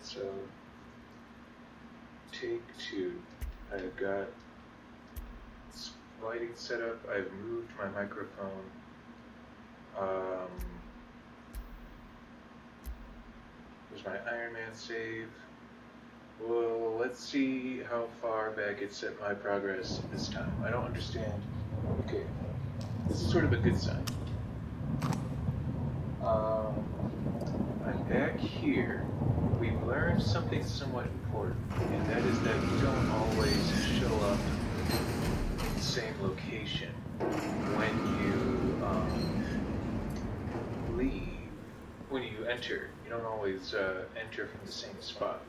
So, take 2. I've got lighting set up. I've moved my microphone. There's my Iron Man save. Well, let's see how far back it set my progress this time. I don't understand. Okay, this is sort of a good sign. I'm back here. We've learned something somewhat important, and that is that you don't always show up in the same location when you leave. When you enter, you don't always enter from the same spot.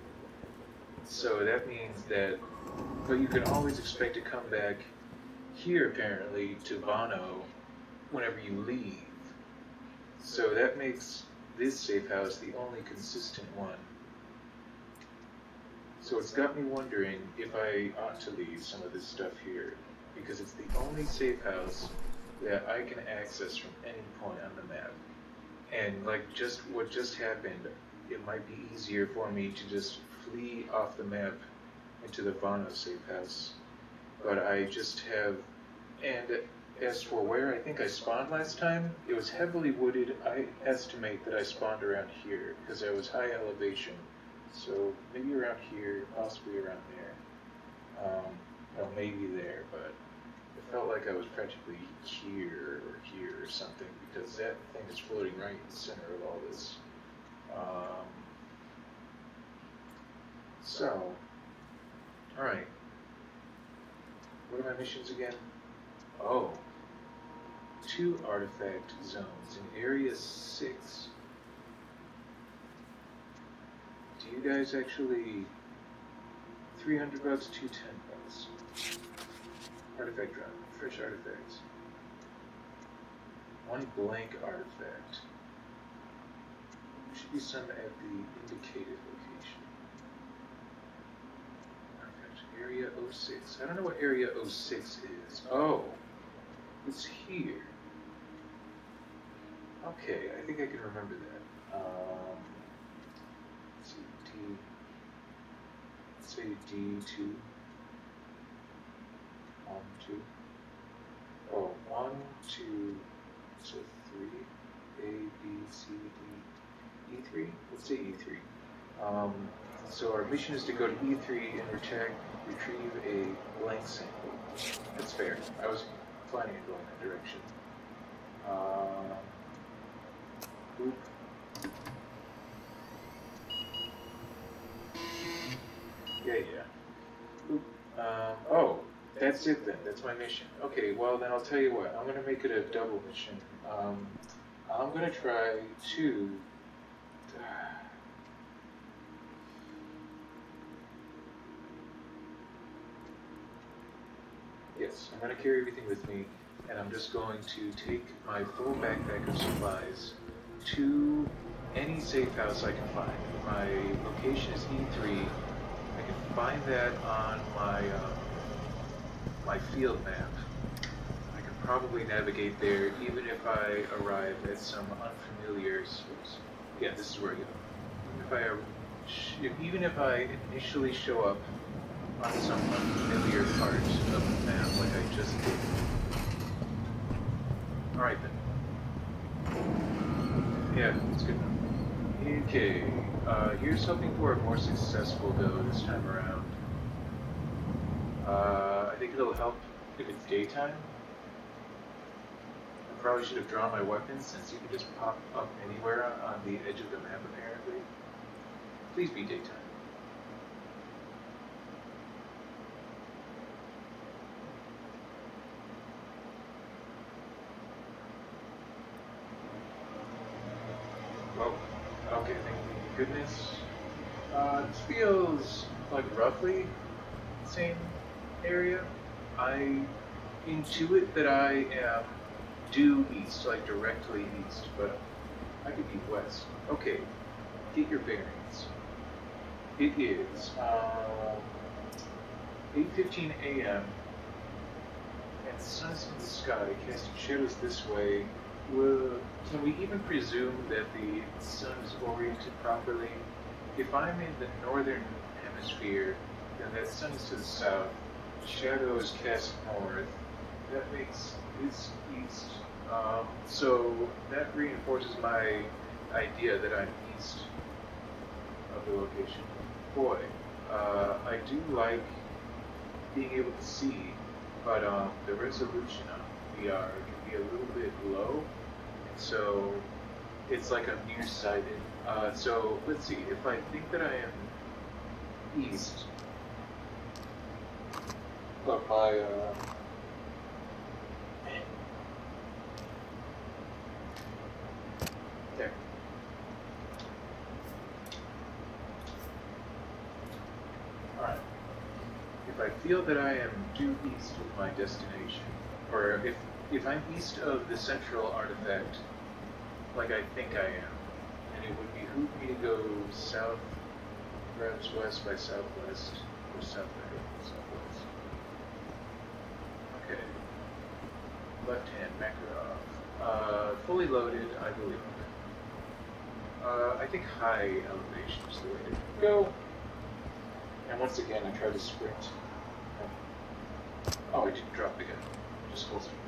So that means that, but you can always expect to come back here, apparently, to Bono whenever you leave. So that makes this safe house the only consistent one. So it's got me wondering if I ought to leave some of this stuff here, because it's the only safe house that I can access from any point on the map. And like just what just happened, it might be easier for me to just flee off the map into the Bono safe house. But I just have, and as for where I think I spawned last time, it was heavily wooded. I estimate that I spawned around here because I was high elevation. So maybe around here, possibly around there. Well, maybe there, but it felt like I was practically here or something, because that thing is floating right in the center of all this. So, alright. What are my missions again? Oh. 2 artifact zones in Area 6. Do you guys actually... $300, 210 bucks. Artifact drop, fresh artifacts. 1 blank artifact. There should be some at the indicated location. Artifact, Area 06. I don't know what Area 06 is. Oh, it's here. Okay, I think I can remember that. Let's see, let's say D2. 1, 2. Oh, 1, 2, so 3. A, B, C, D, E3? Let's say E3. So our mission is to go to E3 and retrieve a blank sample. That's fair. I was planning on going that direction. Oop. Yeah. Oop. Oh, that's it then. That's my mission. Okay, well then I'll tell you what. I'm going to make it a double mission. I'm going to try to... Yes, I'm going to carry everything with me, and I'm just going to take my full backpack of supplies to any safe house I can find. My location is E3. I can find that on my my field map. I can probably navigate there even if I arrive at some unfamiliar source. Yeah, this is where I go. Even if I initially show up on some unfamiliar part of the map like I just did. Alright then. Yeah, that's good enough. Okay, here's hoping for a more successful go this time around. I think it'll help if it's daytime. I probably should have drawn my weapons, since you can just pop up anywhere on the edge of the map apparently. Please be daytime. Okay, thank goodness. This feels like roughly the same area. I intuit that I am due east, like directly east, but I could be west. Okay, get your bearings. It is 8:15 a.m. and the sun is in the sky, casting shadows this way. Can we even presume that the sun is oriented properly? if I'm in the northern hemisphere, then that sun is to the south, shadow is cast north, that makes it's east. So that reinforces my idea that I'm east of the location. Boy, I do like being able to see, but the resolution on VR can be a little bit low, and so it's like I'm nearsighted. So let's see, if I think that I am east, but by there. Alright. If I feel that I am due east of my destination, or if I'm east of the central artifact, like I think I am, and it would behoove me to go south, perhaps west by southwest, or south by southwest. Okay. Left hand macro off. Fully loaded, I believe. I think high elevation is the way to go. And once again, I try to sprint. Oh, I didn't drop again. Just full sprint.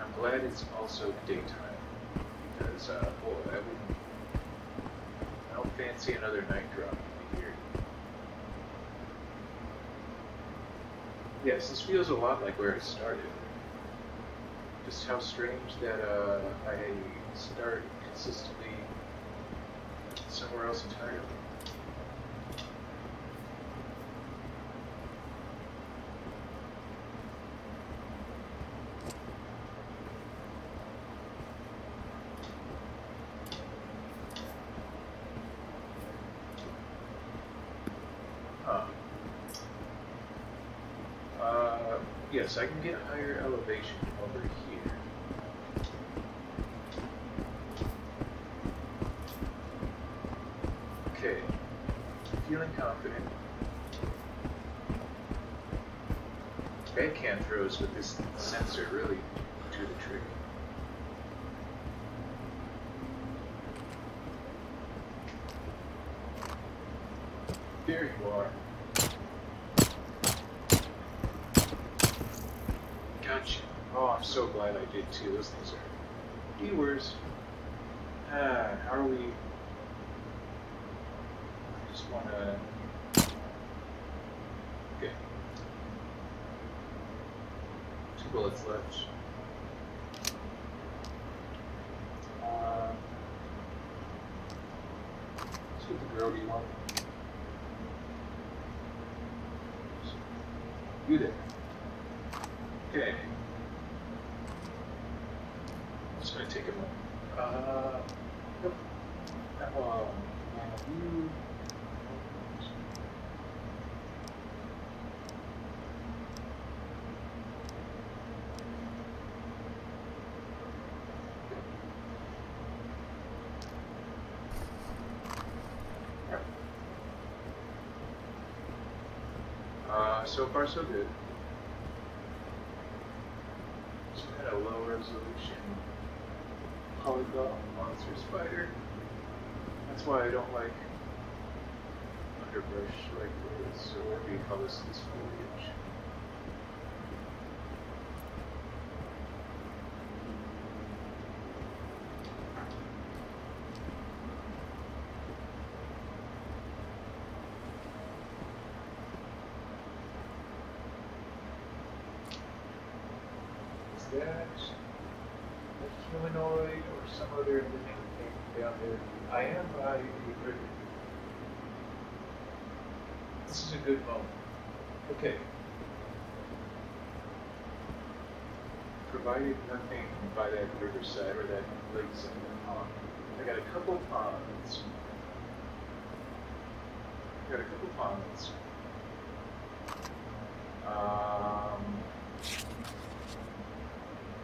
I'm glad it's also daytime, because, boy, I don't fancy another night drop here. Yes, this feels a lot like where I started. Just how strange that, I start consistently somewhere else entirely. Yes, I can get higher elevation over here. Okay, feeling confident. Backhand throws with this sensor really do the trick. There you are. Gotcha. Oh, I'm so glad I did too. Those things are viewers. How are we? I just want to. Okay. 2 bullets left. Let's get the grody one. You there. Okay. I'm just going to take a moment. Yep. You. So far, so good. Just had a low resolution polygon monster spider. That's why I don't like underbrush like this, or what do you call this foliage. That a humanoid or some other living thing down there? I am by a river. This is a good moment. Okay. Provided nothing by that riverside or that lakeside pond. I got a couple ponds.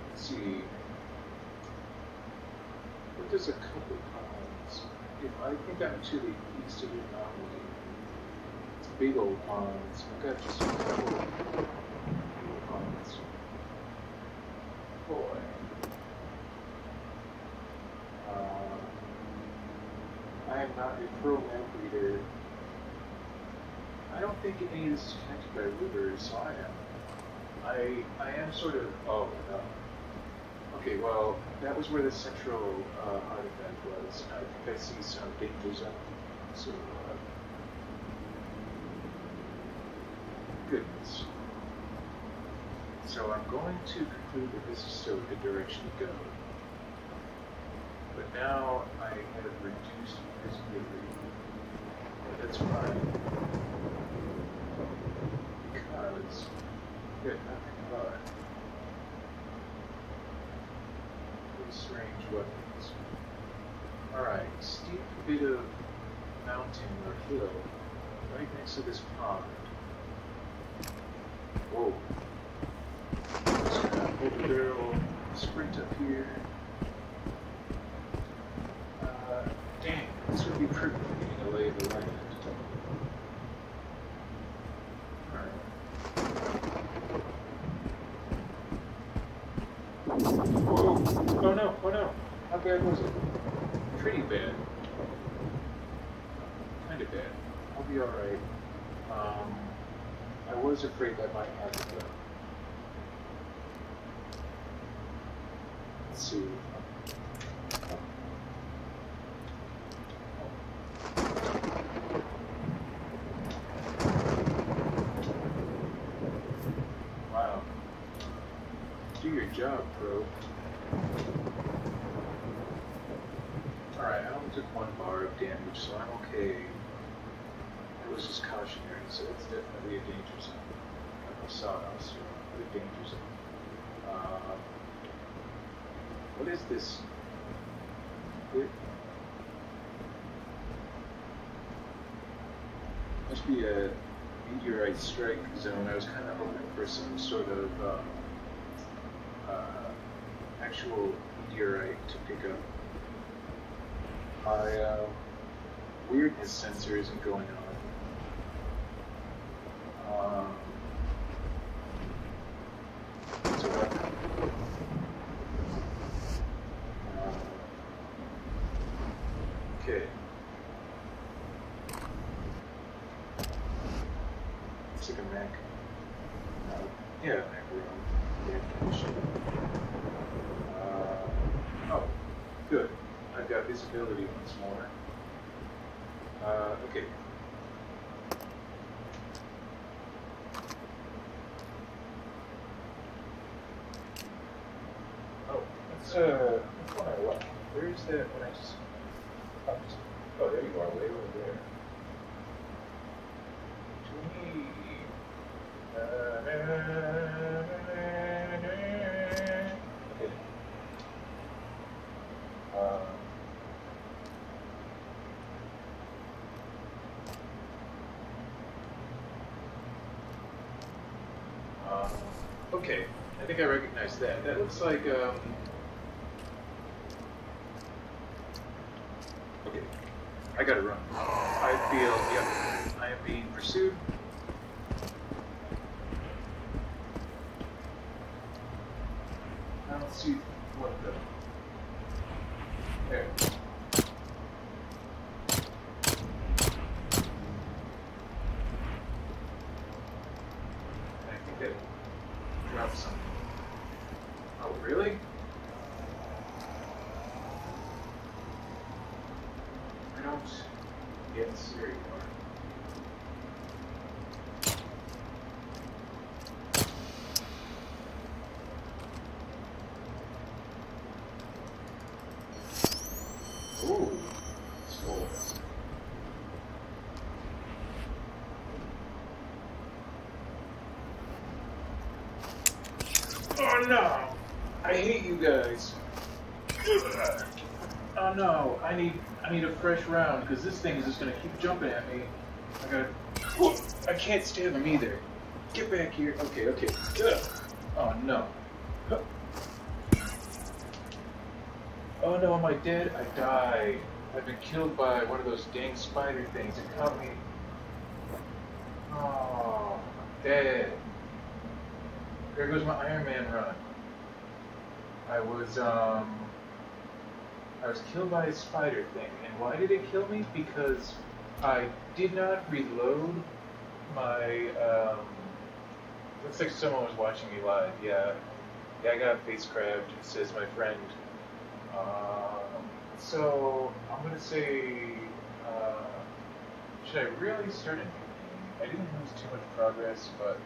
Let's see. What does a couple ponds? If I think I'm to the east of the anomaly, it's big old ponds. I've got just a couple big old ponds. Boy. I am not pro map reader. I don't think any of this is connected by rivers, so I am sort of, oh no. Okay, well, that was where the central artifact was. I think I see some danger zone. So, goodness. So I'm going to conclude that this is still a good direction to go. But now I have reduced visibility. But that's fine. Because we got nothing but strange weapons. Alright, steep bit of mountain or hill right next to this pond. Whoa. Just gonna hold the barrel, sprint up here. Dang, this would be perfect for getting a lay of the land. Whoa. Oh no, oh no. How bad was it? Pretty bad. Kinda bad. I'll be alright. I was afraid that might happen though. Let's see. Wow. Do your job, bro. Alright, I only took 1 bar of damage, so I'm okay. It was just cautionary, so it's definitely a danger zone. I saw it, a danger zone. What is this? Must be a meteorite strike zone. I was kind of hoping for some sort of actual meteorite to pick up. My weirdness sensor isn't going on. It's a weapon. Okay. It's like a Mac. Yeah, Mac room. Air conditioning. Oh, good. I've got visibility once more. Okay. Oh, that's what I want. Where is that when I just... Oh, there you are, way over there. To me. Okay, I think I recognize that. That looks like, okay, I gotta run. I feel, yep, I am being pursued. I don't see what the, there. I think that dropped something. Oh, really? I don't get Siri anymore. Ooh, sword. Oh no! I hate you guys. Oh no! I need a fresh round because this thing is just gonna keep jumping at me. I can't stab him either. Get back here. Okay, okay. Oh no. Oh no, am I dead? I died. I've been killed by one of those dang spider things. It caught me. Oh, I'm dead. There goes my Iron Man run. I was, I was killed by a spider thing. And why did it kill me? Because I did not reload my, looks like someone was watching me live. Yeah, I got face crabbed, says my friend. So I'm gonna say, should I really start a new game? I didn't lose too much progress, but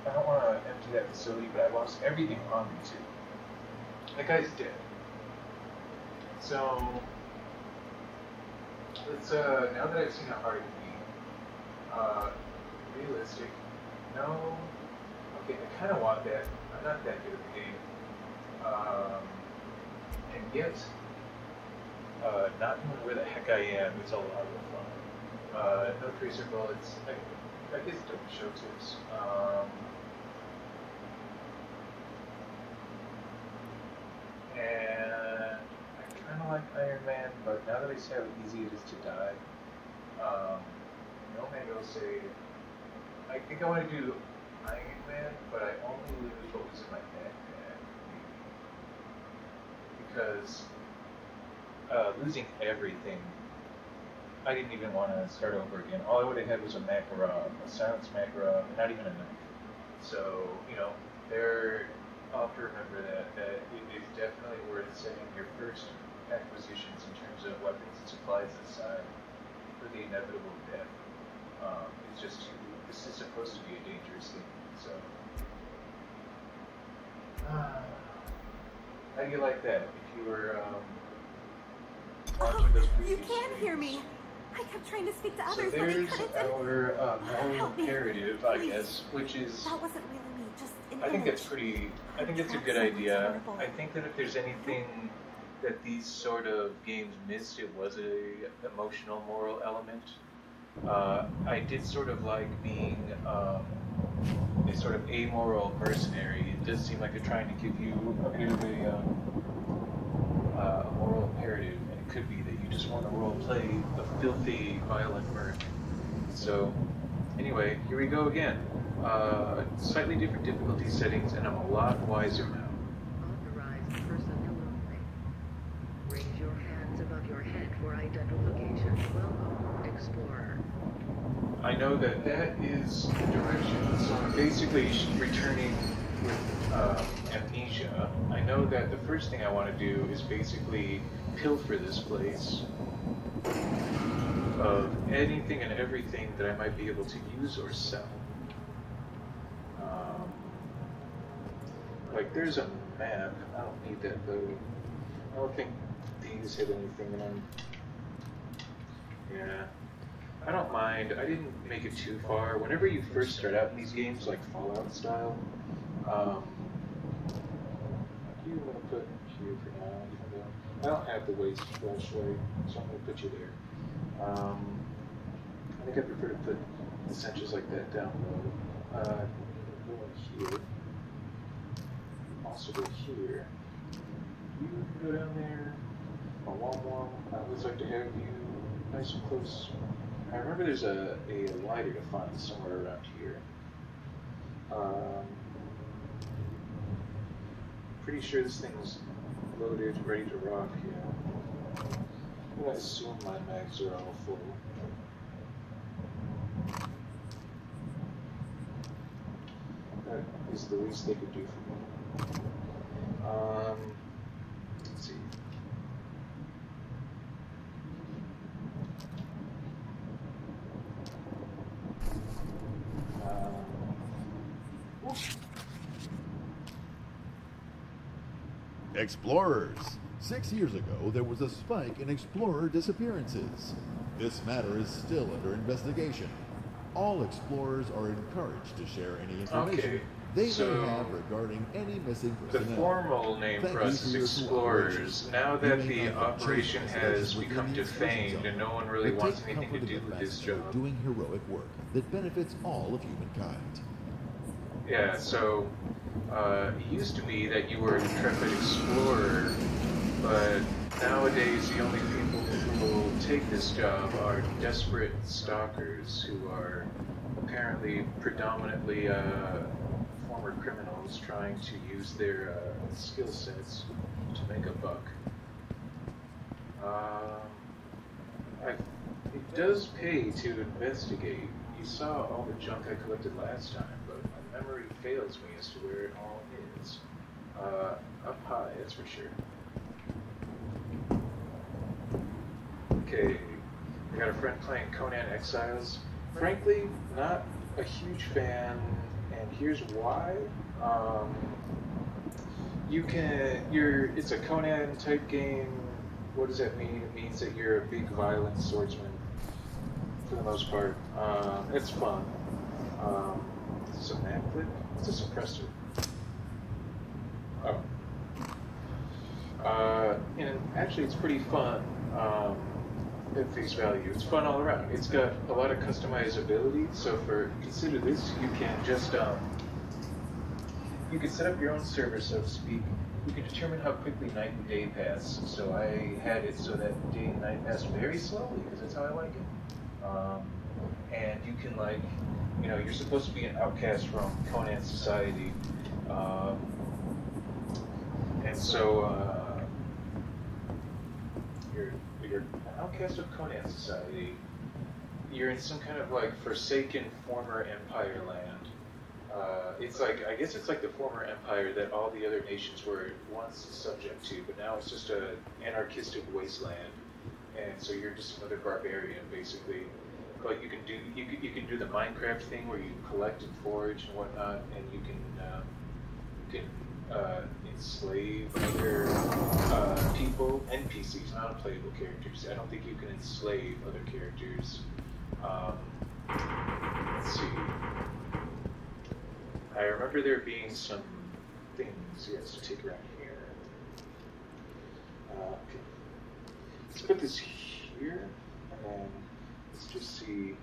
I don't want to empty that facility, but I lost everything on me too. That guy's dead. So let's now that I've seen how hard it can be, realistic. No, okay, I kind of want that. I'm not that good at the game, and yet not knowing where the heck I am is a lot of fun. No tracer bullets. I guess don't show tips. And I kind of like Iron Man, but now that I see how easy it is to die, no man will say. I think I want to do Iron Man, but I only lose what was in my backpack, because losing everything, I didn't even want to start over again. All I would have had was a Makarov, a silenced Makarov, and not even a knife. So, you know, I'll have to remember that it is definitely worth setting your first acquisitions in terms of weapons and supplies aside for the inevitable death. This is supposed to be a dangerous thing, so. How do you like that? If you were, watching those previous You can hear me. I kept trying to speak to others, so but they there's couldn't. our moral imperative, I guess, which is. That wasn't really me, just an I think image. that's pretty. I think it's a good idea. I think that if there's anything that these sort of games missed, it was a emotional, moral element. I did sort of like being a sort of amoral mercenary. It does seem like they're trying to give you a bit of a moral imperative, and it could be that you just want to role play a filthy, violent merc. So, anyway, here we go again. Slightly different difficulty settings, and I'm a lot wiser now. Authorized personnel only. Raise your hands above your head for identification. Welcome, Explorer. I know that is the direction, so I'm basically returning with amnesia. I know that the first thing I want to do is basically pilfer this place of anything and everything that I might be able to use or sell. Like, there's a map. I don't need that, though. I don't think these hit anything, and yeah. I don't mind. I didn't make it too far. Whenever you first start out in these games, like Fallout style, you want to put here for now, even though I don't have the waste flashlight, so I'm going to put you there. I think I prefer to put essentials like that down low. Go in here. Also go here. You can go down there. I always like to have you nice and close. I remember there's a lighter to find somewhere around here. Pretty sure this thing's loaded, ready to rock here. I'm gonna assume my mags are all full. That is the least they could do for me. Let's see. Explorers. 6 years ago, there was a spike in explorer disappearances. This matter is still under investigation. All explorers are encouraged to share any information they may have regarding any missing personnel. The formal name for us is Explorers. Now that the operation has become defamed and no one really wants anything to do with this job. Doing heroic work that benefits all of humankind. Yeah, so it used to be that you were an intrepid explorer, but nowadays the only people who will take this job are desperate stalkers who are apparently predominantly former criminals trying to use their skill sets to make a buck. It does pay to investigate. You saw all the junk I collected last time, but my memory fails me as to where it all is. Up high, that's for sure. Okay, I got a friend playing Conan Exiles. Frankly, not a huge fan, and here's why. It's a Conan type game. What does that mean? It means that you're a big violent swordsman, for the most part. It's fun. Is this a map clip? What's a suppressor? Oh. And actually it's pretty fun, at face value. It's fun all around. It's got a lot of customizability, so consider this, you can just, you can set up your own server, so to speak. You can determine how quickly night and day pass. So I had it so that day and night passed very slowly, because that's how I like it. And you can, like, you know, you're supposed to be an outcast from Conan society. And so, you're an outcast of Conan society. You're in some kind of like forsaken former empire land. It's like, I guess it's like the former empire that all the other nations were once subject to, but now it's just an anarchistic wasteland. And so you're just another barbarian, basically. But you can do the Minecraft thing where you collect and forage and whatnot, and you can enslave other people, NPCs, not unplayable characters. I don't think you can enslave other characters. Let's see. I remember there being some things, yes, to take around here. Okay. Let's put this here, and then let's just see.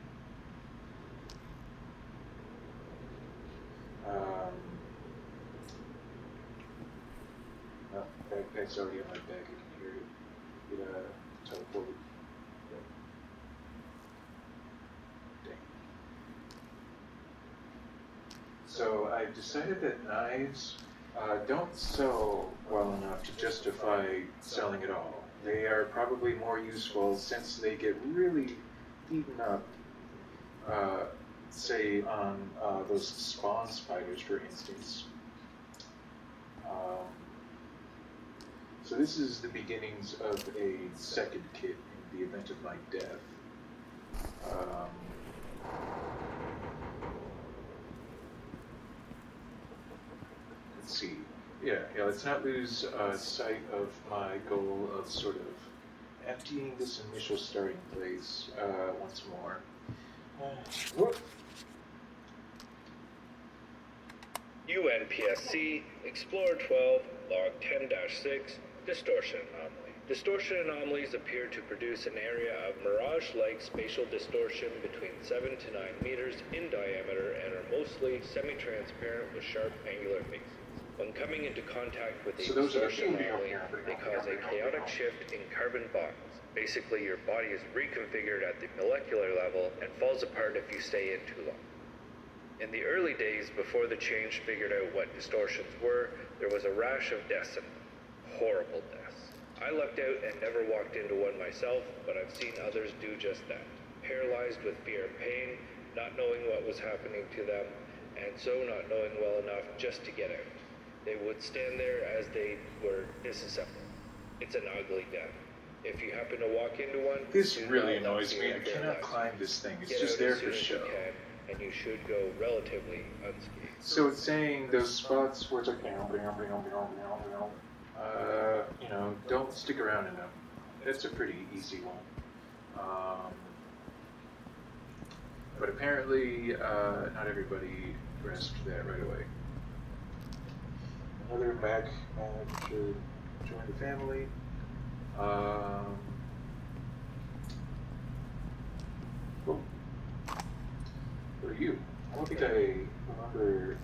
No, backpack's already on my back. I can hear it. Teleported. Dang. So I decided that knives don't sell well enough to justify selling at all. They are probably more useful since they get really eaten up, say on those spawn spiders, for instance. So this is the beginnings of a second kit in the event of my death. Let's see. Yeah, let's not lose sight of my goal of sort of emptying this initial starting place once more. Whoop. UNPSC, Explorer 12, Log 10-6, Distortion Anomaly. Distortion anomalies appear to produce an area of mirage-like spatial distortion between 7 to 9 meters in diameter and are mostly semi-transparent with sharp angular faces. When coming into contact with a distortion anomaly, they cause a chaotic shift in carbon bonds. Basically, your body is reconfigured at the molecular level and falls apart if you stay in too long. In the early days, before the change figured out what distortions were, there was a rash of deaths in them. Horrible deaths. I lucked out and never walked into one myself, but I've seen others do just that. Paralyzed with fear and pain, not knowing what was happening to them, and so not knowing well enough just to get out. They would stand there as they were disassembled. It's an ugly death. If you happen to walk into one, this really annoys me. I cannot climb this thing. It's just there for show. And you should go relatively unscathed. So it's saying those spots where it's like, you know, don't stick around in them. That's a pretty easy one. But apparently, not everybody grasped that right away. Another Mac manager join the family. Cool. Who are you? I don't think I remember.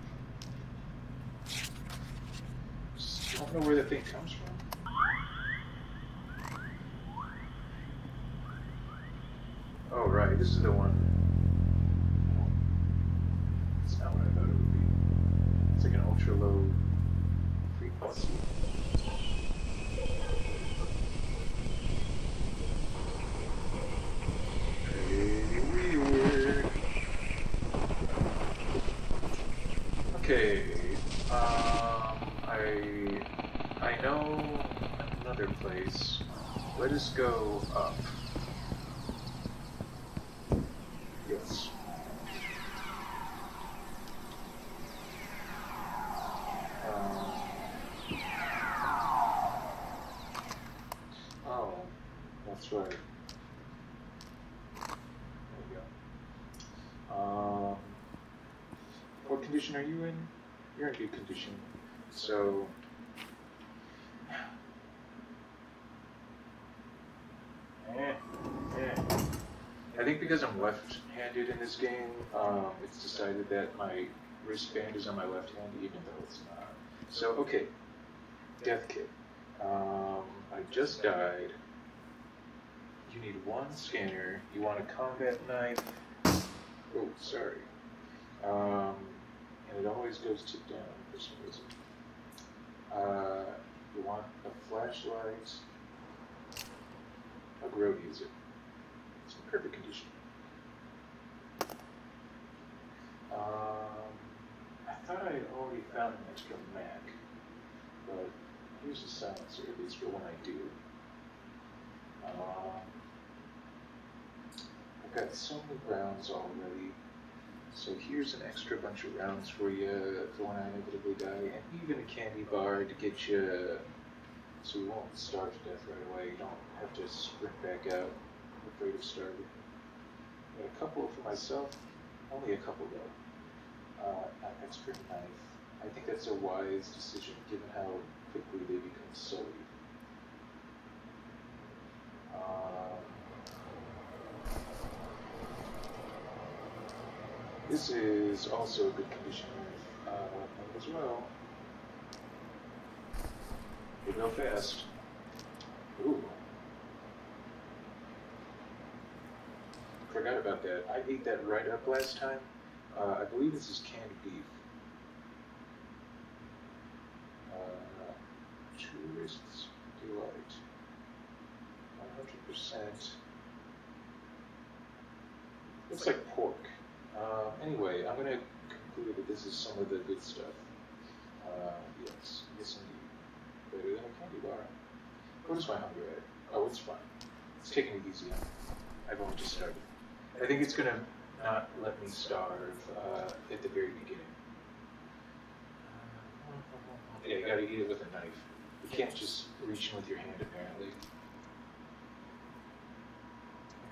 Just don't know where the thing comes from. Oh, right, this is the one. It's not what I thought it would be. It's like an ultra low frequency. Okay. I know another place. Let us go up. Yes. Oh, that's right. There you go. What condition are you in? You're in good condition. So, I think because I'm left-handed in this game, it's decided that my wristband is on my left hand, even though it's not. So, okay, death kit. I just died. You need one scanner. You want a combat knife. Oh, sorry. And it always goes to down for some reason. You want a flashlight. A grow user. It's in perfect condition. I thought I had already found an extra Mac, but here's a silencer, at least for when I do. I've got so many rounds already, so here's an extra bunch of rounds for you for when I inevitably die, and even a candy bar to get you so you won't starve to death right away. You don't have to sprint back out afraid of starving. Got a couple for myself, only a couple though. An extra knife. I think that's a wise decision given how quickly they become sullied. This is also a good condition as well. They go fast. Ooh. Forgot about that. I ate that right up last time. I believe this is canned beef. Tourist's Delight. 100%. Looks like pork. Anyway, I'm going to conclude that this is some of the good stuff. Yes, indeed. Better than a candy bar. What is my hunger at? Oh, it's fine. It's taking it easy. I've only just started. I think it's going to not let me starve at the very beginning. Yeah, you got to eat it with a knife. You can't just reach in with your hand, apparently.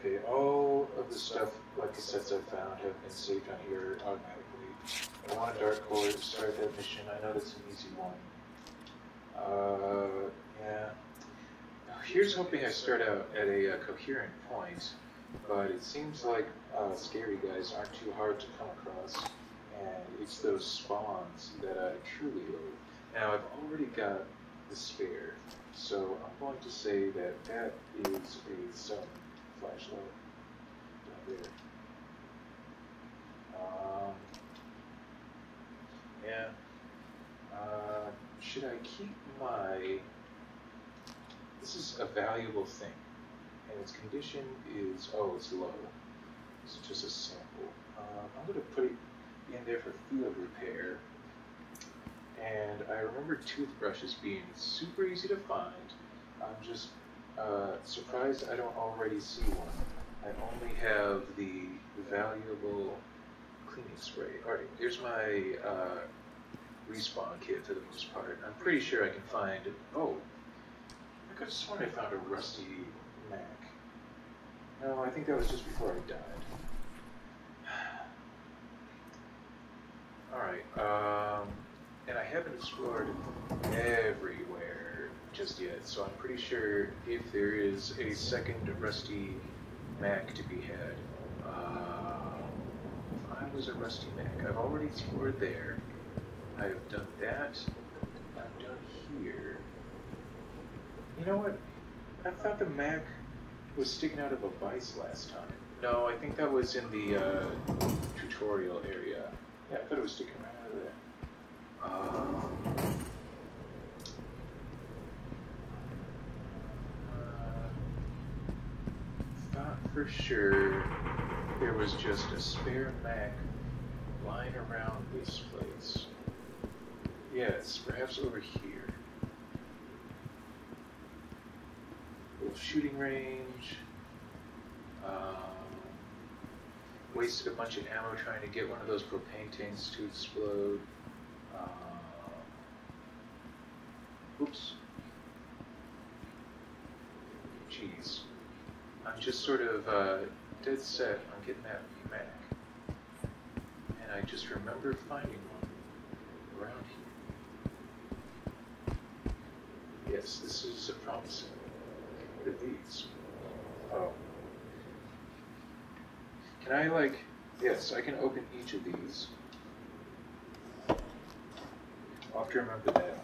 Okay, all of the stuff, like cassettes I've found, have been saved on here automatically. I want a dark core to start that mission. I know that's an easy one. Yeah. Here's hoping I start out at a coherent point, but it seems like scary guys aren't too hard to come across, and it's those spawns that I truly loathe. Now, I've already got the spare, so I'm going to say that that is a sun flashlight down there. Yeah. Should I keep my... This is a valuable thing, and its condition is, oh, it's low. It's just a sample. I'm going to put it in there for field repair. And I remember toothbrushes being super easy to find. I'm just surprised I don't already see one. I only have the valuable cleaning spray. Alright, here's my respawn kit for the most part. I'm pretty sure I can find... Oh, I could have sworn I found a rusty Mac. No, I think that was just before I died. Alright, and I haven't explored everywhere just yet, so I'm pretty sure if there is a second rusty Mac to be had, if I was a rusty Mac, I've already explored there. I have done that. I'm done here. You know what? I thought the Mac was sticking out of a vise last time. No, I think that was in the tutorial area. Yeah, I thought it was sticking right out of there. Thought for sure there was just a spare Mac lying around this place. yes, perhaps over here. A little shooting range. Wasted a bunch of ammo trying to get one of those propane tanks to explode. Oops. Jeez. I'm just sort of dead set on getting that Mac. And I just remember finding one around here. Yes, this is a promising. What are these? Oh. Can I, like, yes, I can open each of these. I'll have to remember that.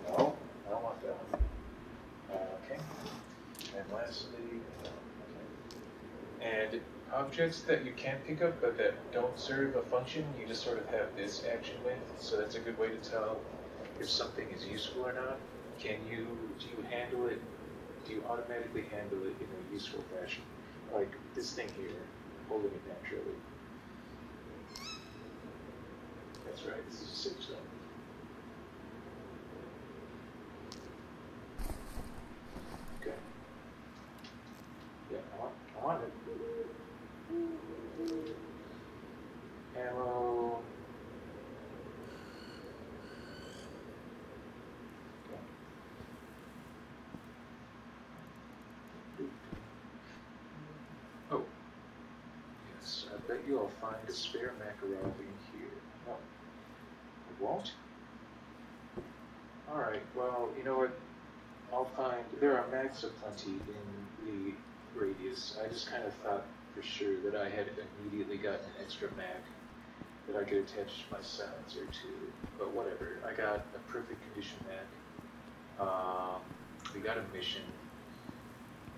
No, I don't want that one. Okay. And lastly, okay. And objects that you can pick up but that don't serve a function, you just sort of have this action with, so that's a good way to tell if something is useful or not. Do you handle it? Do you automatically handle it in a useful fashion? Like this thing here, holding it naturally. That's right, this is a safe zone. Okay. Yeah, I want it. Ammo. Oh, yes, I bet you I'll find a spare Makarov in here. No, I won't? Alright, well, you know what? I'll find, there are Macs aplenty in the radius. I just kind of thought for sure that I had immediately gotten an extra Mac that I could attach my silencer to, but whatever. I got a perfect condition Mac. We got a mission.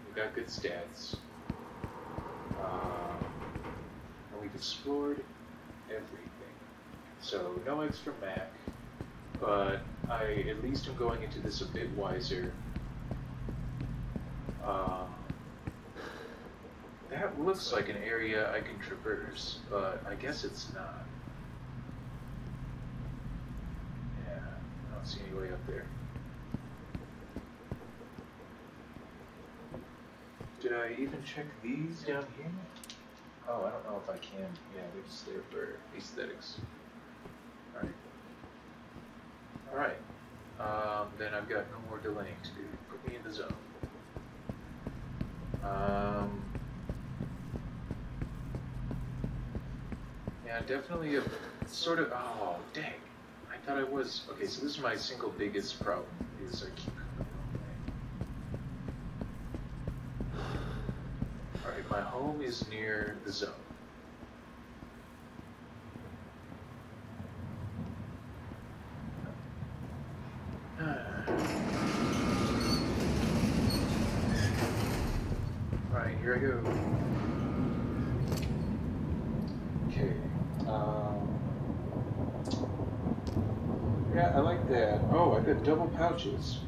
We got good stats. And we've explored everything. So no extra Mac, but I at least am going into this a bit wiser. That looks like an area I can traverse, but I guess it's not. Yeah, I don't see any way up there. Did I even check these down here? Oh, I don't know if I can. Yeah, they're just there for aesthetics. Alright. Then I've got no more delaying to do. Put me in the zone. Yeah, definitely a sort of, oh, dang. I thought I was, okay, so this is my single biggest problem, is I keep going the wrong way. Alright, my home is near the zone. Alright, here I go. Okay. Yeah, I like that. Oh, I got double pouches.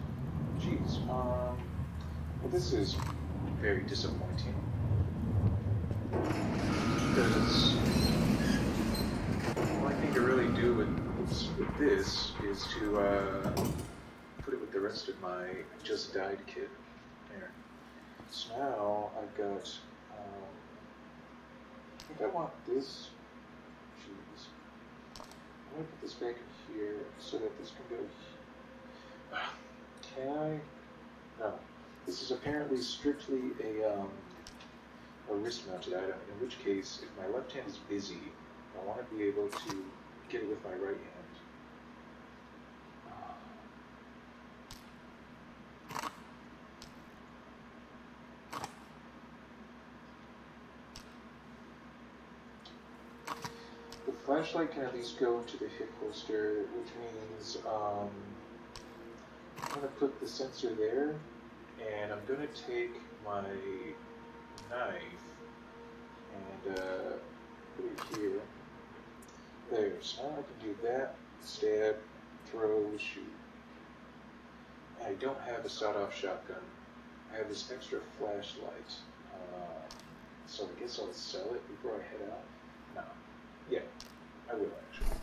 Jeez. Well, this is very disappointing. Because the only thing to really do with this is to put it with the rest of my just died kit. There. So now I've got, I think I want this. Jeez. I'm going to put this back in here so that this can go. Can I? No. This is apparently strictly a wrist-mounted item, in which case, if my left hand is busy, I want to be able to get it with my right hand. The flashlight can at least go into the hip holster, which means I'm going to put the sensor there, and I'm going to take my knife and put it here. There, so now I can do that, stab, throw, shoot. And I don't have a sawed-off shotgun. I have this extra flashlight, so I guess I'll sell it before I head out. No. Yeah, I will actually.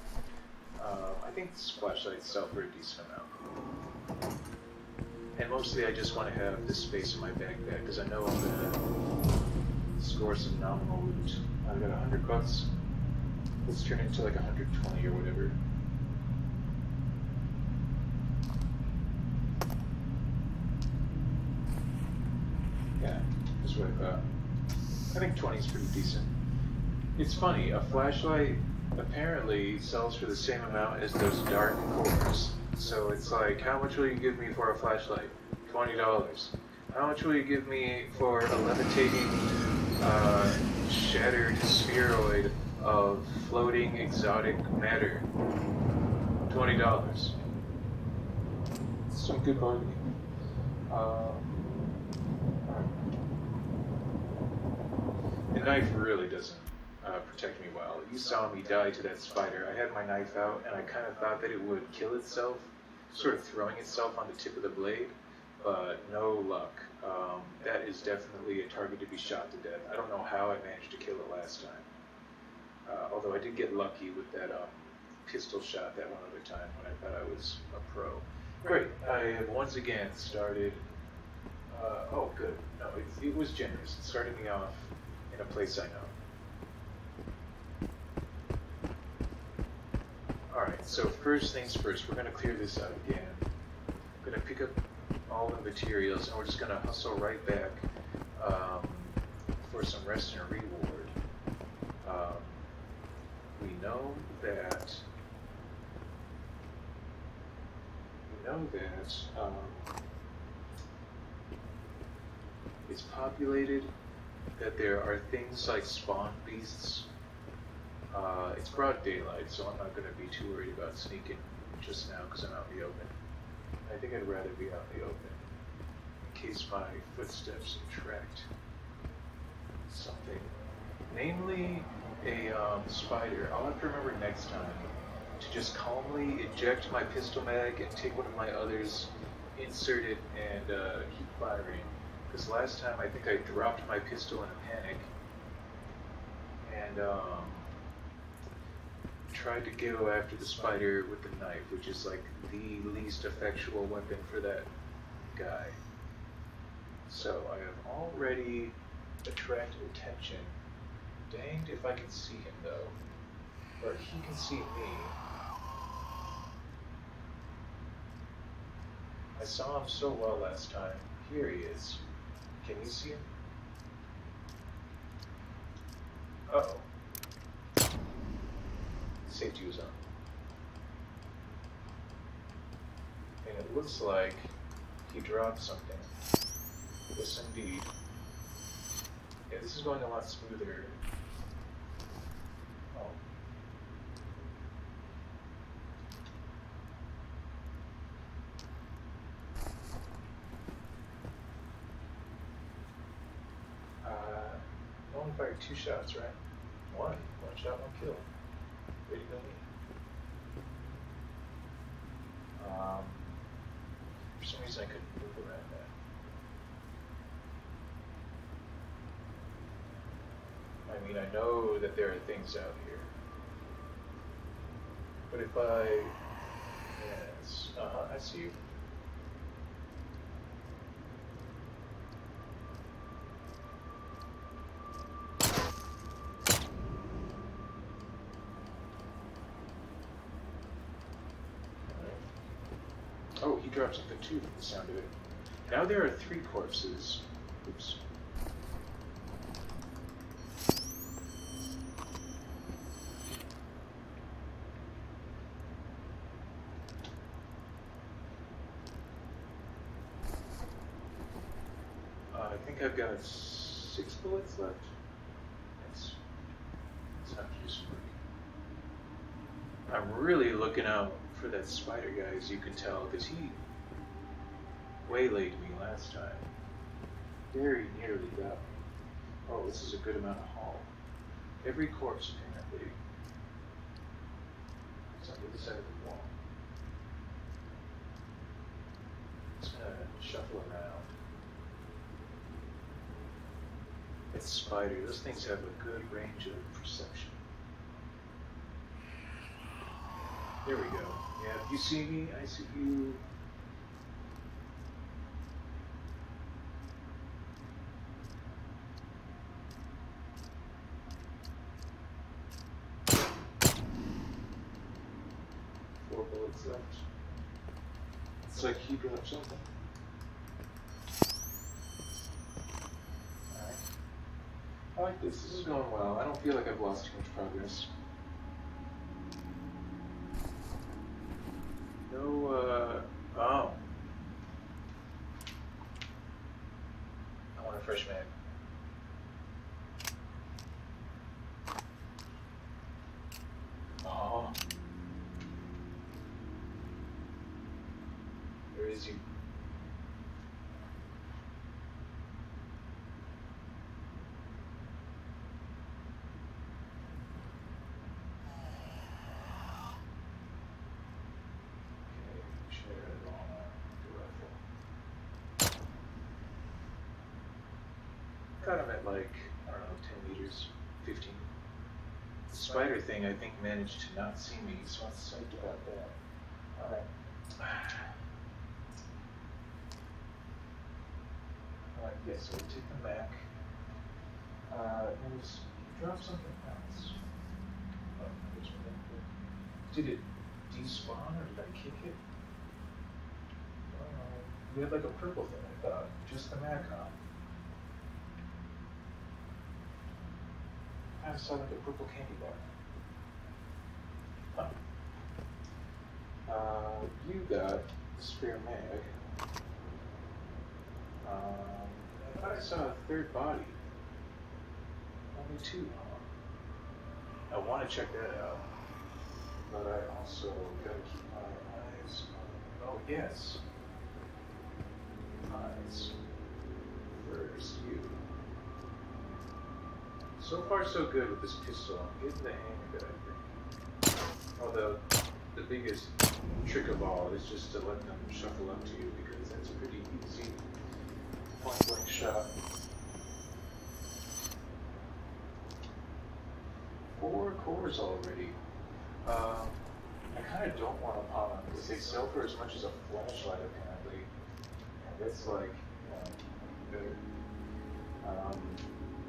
think this flashlight sell for a decent amount. And mostly I just want to have this space in my backpack because I know I'm gonna score some nominal loot. I got $100. Let's turn it into like 120 or whatever. Yeah, that's what I thought. I think 20 is pretty decent. It's funny, a flashlight apparently sells for the same amount as those dark cores. So it's like, how much will you give me for a flashlight? $20. How much will you give me for a levitating, shattered spheroid of floating exotic matter? $20. Some good bargaining. The knife really doesn't protect me well. You saw me die to that spider. I had my knife out and I kind of thought that it would kill itself, sort of throwing itself on the tip of the blade, but no luck. That is definitely a target to be shot to death. I don't know how I managed to kill it last time. Although I did get lucky with that pistol shot that one other time when I thought I was a pro. Great, I have once again started, oh good, no, it was generous. It started me off in a place I know. Alright, so first things first, we're going to clear this out again. I'm going to pick up all the materials and we're just going to hustle right back for some rest and reward. We know that it's populated, that there are things like spawn beasts. It's broad daylight, so I'm not going to be too worried about sneaking just now because I'm out in the open. I think I'd rather be out in the open in case my footsteps attract something. Namely, a spider. I'll have to remember next time to just calmly eject my pistol mag and take one of my others, insert it, and keep firing. Because last time I think I dropped my pistol in a panic and tried to go after the spider with the knife, which is like the least effectual weapon for that guy. So I have already attracted attention. Danged if I can see him though. Or he can see me. I saw him so well last time. Here he is. Can you see him? Uh-oh. Safety was on. And it looks like he dropped something. Yes, indeed. Yeah, this is going a lot smoother. Oh. Only fired 2 shots, right? One shot, 1 kill. Way to go me. For some reason I couldn't move around that. I mean, I know that there are things out here. But if I... Yes, I see you. Oh, he dropped something too from the sound of it. Now there are 3 corpses. Oops. I think I've got 6 bullets left. That's not useful. I'm really looking out for that spider guy, as you can tell, because he waylaid me last time. Very nearly got me. Oh, this is a good amount of haul. Every corpse, apparently, is on the other side of the wall. Just gonna shuffle around. That spider, those things have a good range of perception. There we go. You see me? I see you. Four bullets left. It's like he dropped something. Alright. I like this. This is going well. I don't feel like I've lost too much progress. No, oh. I want a fresh mag. Oh. Where is he? Got him at like, I don't know, 10 meters, 15. The spider thing, I think, managed to not see me, so I'm psyched about that. Alright. Alright, yes, so we'll take the Mac. Drop something else. Oh, which one? Did it despawn or did I kick it? We had like a purple thing, I thought. Just the Mac on. I saw like a purple candy bar. Huh. You got the spare mag. I thought I saw a third body. Only two. I want to check that out. But I also gotta keep my eyes on. Oh, yes. Eyes. First, you. So far, so good with this pistol. I'm getting the hang of it, I think. Although, the biggest trick of all is just to let them shuffle up to you, because that's a pretty easy point-blank shot. 4 cores already. I kind of don't want to pop them, because they sell for as much as a flashlight, apparently. And that's like, better.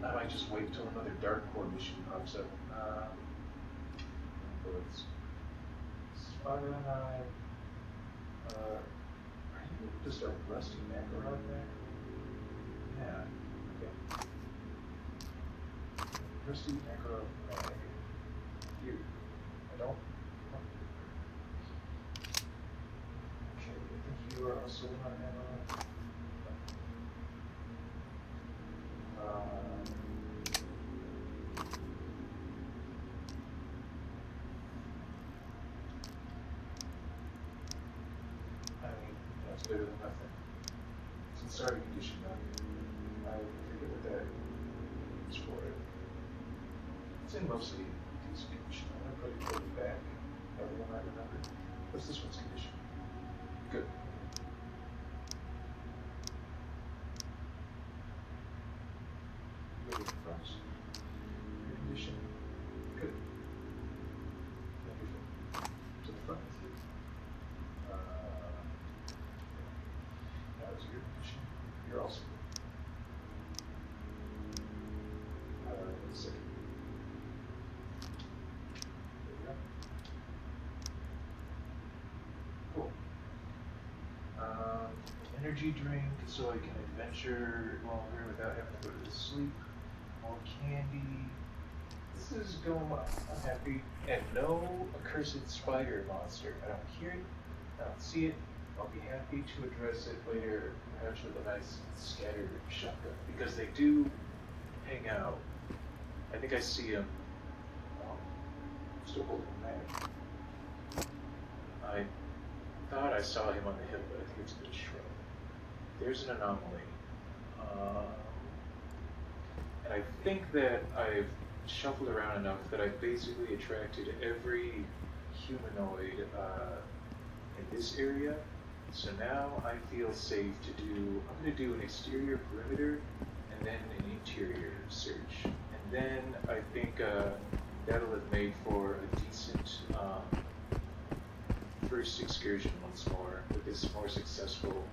I might just wait till another dark core mission pops up. Bullets. Spider and I. Are you just a rusty macaron there? Yeah. Okay. Rusty macaron mag. You. I don't. Okay, I think you are also on ammo. That's better than nothing. It's in starting condition now. I forget what that is for it. It's in mostly decent condition. I'm going to put it back. Everyone I remember. What's this one's condition? Good. Ready for frost. Your condition. Good. Wonderful. To the front with you. That was your condition. You're also good. Second. There we go. Cool. Energy drink so I can adventure longer without having to go to sleep. More candy. This is going well. I'm happy. And no accursed spider monster. I don't hear it. I don't see it. I'll be happy to address it later, perhaps with a nice scattered shotgun, because they do hang out. I think I see him. Still holding the mag. I thought I saw him on the hill, but I think it's a bit shrub. There's an anomaly. And I think that I've shuffled around enough that I've basically attracted every humanoid in this area. So now I feel safe to do, I'm going to do an exterior perimeter and then an interior search. And then I think that'll have made for a decent first excursion once more with this more successful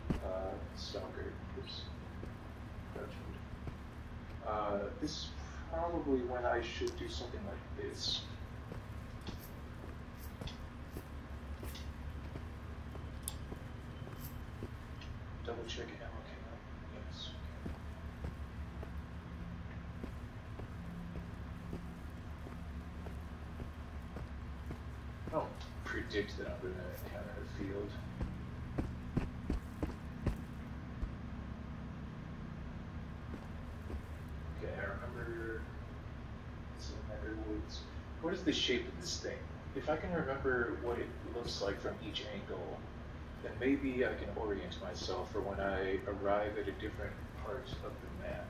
stalker. Oops. This is probably when I should do something like this. Double check ammo count. Yes. Don't predict that I'm going to encounter a field. Okay, I remember it's in Nether Woods. What is the shape of this thing? If I can remember what it looks like from each angle, then maybe I can orient myself for when I arrive at a different part of the map.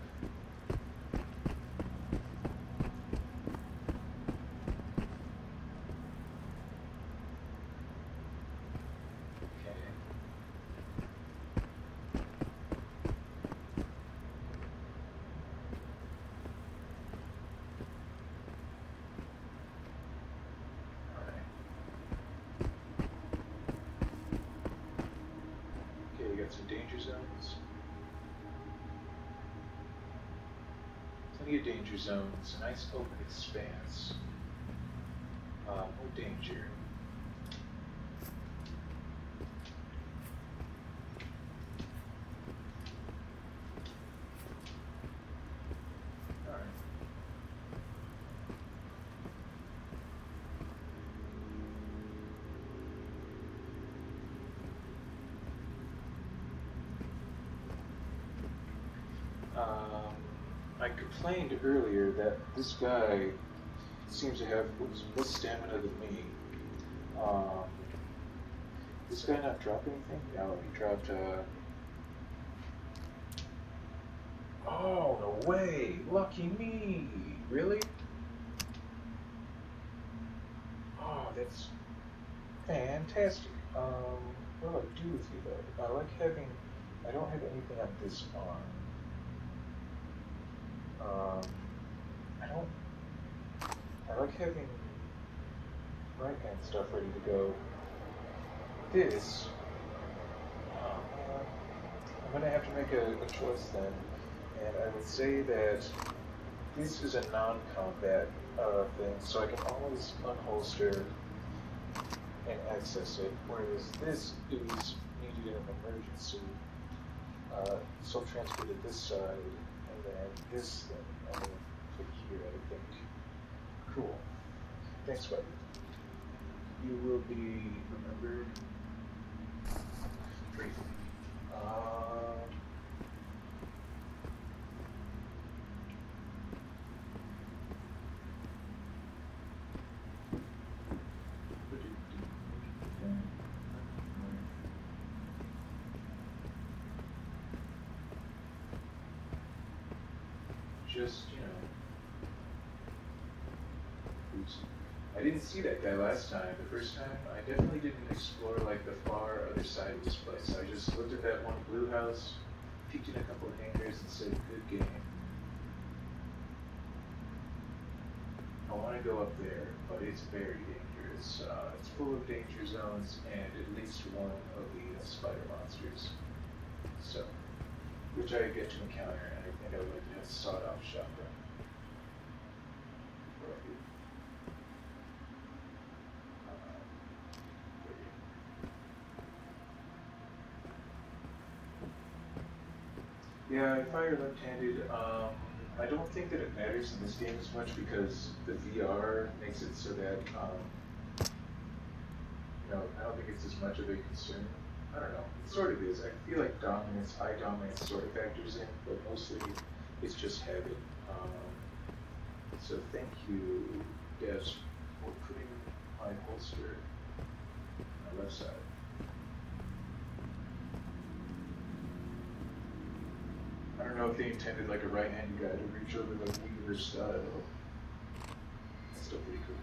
Some danger zones. Plenty of danger zones, a nice open expanse. No danger. I complained earlier that this guy seems to have less stamina than me. This guy not drop anything? No, he dropped, Oh, no way! Lucky me! Really? Oh, that's fantastic. What do I do with you, though? I don't have anything on this arm. I like having right hand stuff ready to go. This, I'm gonna have to make a choice then, and I would say that this is a non-combat thing, so I can always unholster and access it, whereas this is needed in an emergency. So I'll transfer to this side, and then this thing I'm gonna put here, I think. Cool. Thanks, buddy. You will be remembered briefly. Just, oops. I didn't see that guy last time. The first time, I definitely didn't explore like the far other side of this place. I just looked at that one blue house, peeked in a couple of hangars, and said, good game. I want to go up there, but it's very dangerous. It's full of danger zones and at least one of the spider monsters. So, which I get to encounter, and I think I would like to have a sawed-off shotgun. Yeah, I fire left-handed. I don't think that it matters in this game as much because the VR makes it so that, I don't think it's as much of a concern. I don't know. It sort of is. I feel like eye dominance sort of factors in, but mostly it's just habit. So thank you, Des, for putting my holster on my left side. I don't know if they intended like a right-handed guy to reach over like Weaver style. That's still pretty cool.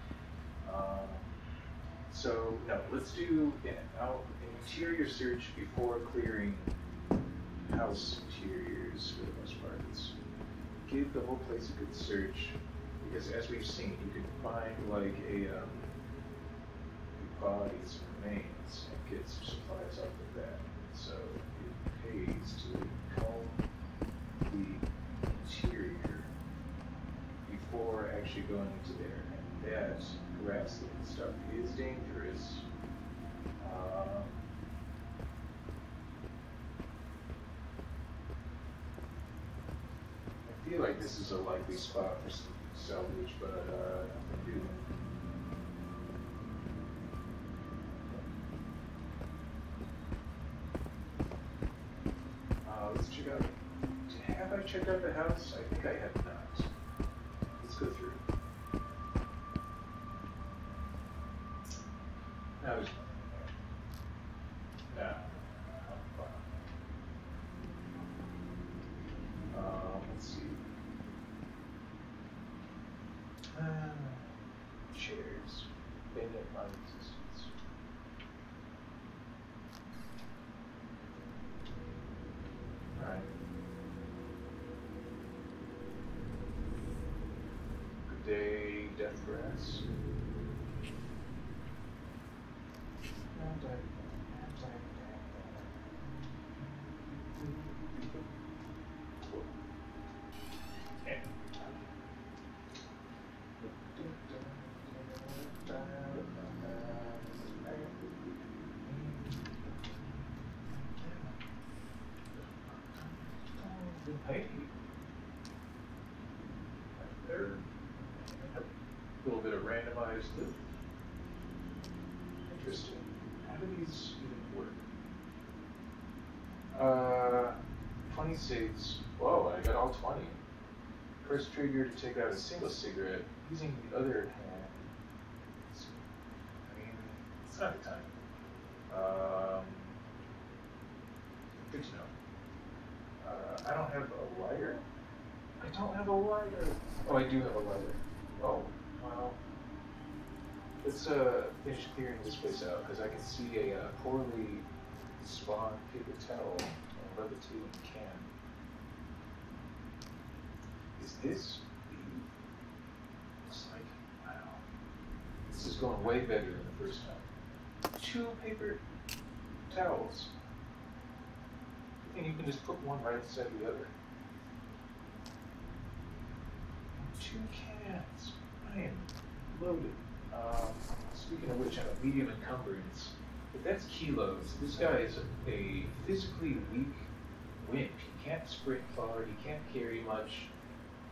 So no, let's do an interior search before clearing house interiors for the most part. Let's give the whole place a good search because as we've seen, you can find like a bodies and remains and get some supplies off of that. So it pays to comb the interior before actually going into there. And that grassland stuff is dangerous. I feel like this is a likely spot for some salvage, but nothing new. Let's check out. Have I checked out the house? I think I have not. Let's go through. No, there's nothing there. No. Let's see. Chairs. Bennett my existence. Alright. Good day, Death Grass. Hey. There. A little bit of randomized loot. Interesting. How do these even work? 20 states. Whoa, I got all 20. Press trigger to take out a single cigarette using the other hand. I mean, it's not the time. Good to know. I don't have a lighter. I don't have a lighter. Oh, I do have a lighter. Oh, wow. Let's finish clearing this place out because I can see a poorly spawned paper towel and levitating can. Is this the? Looks like, wow. This is going way better than the first time. 2 paper towels. And you can just put one right beside the other. 2 cans. I am loaded. Speaking of which, I'm a medium encumbrance. But that's kilos. This guy is a physically weak wimp. He can't sprint far. He can't carry much.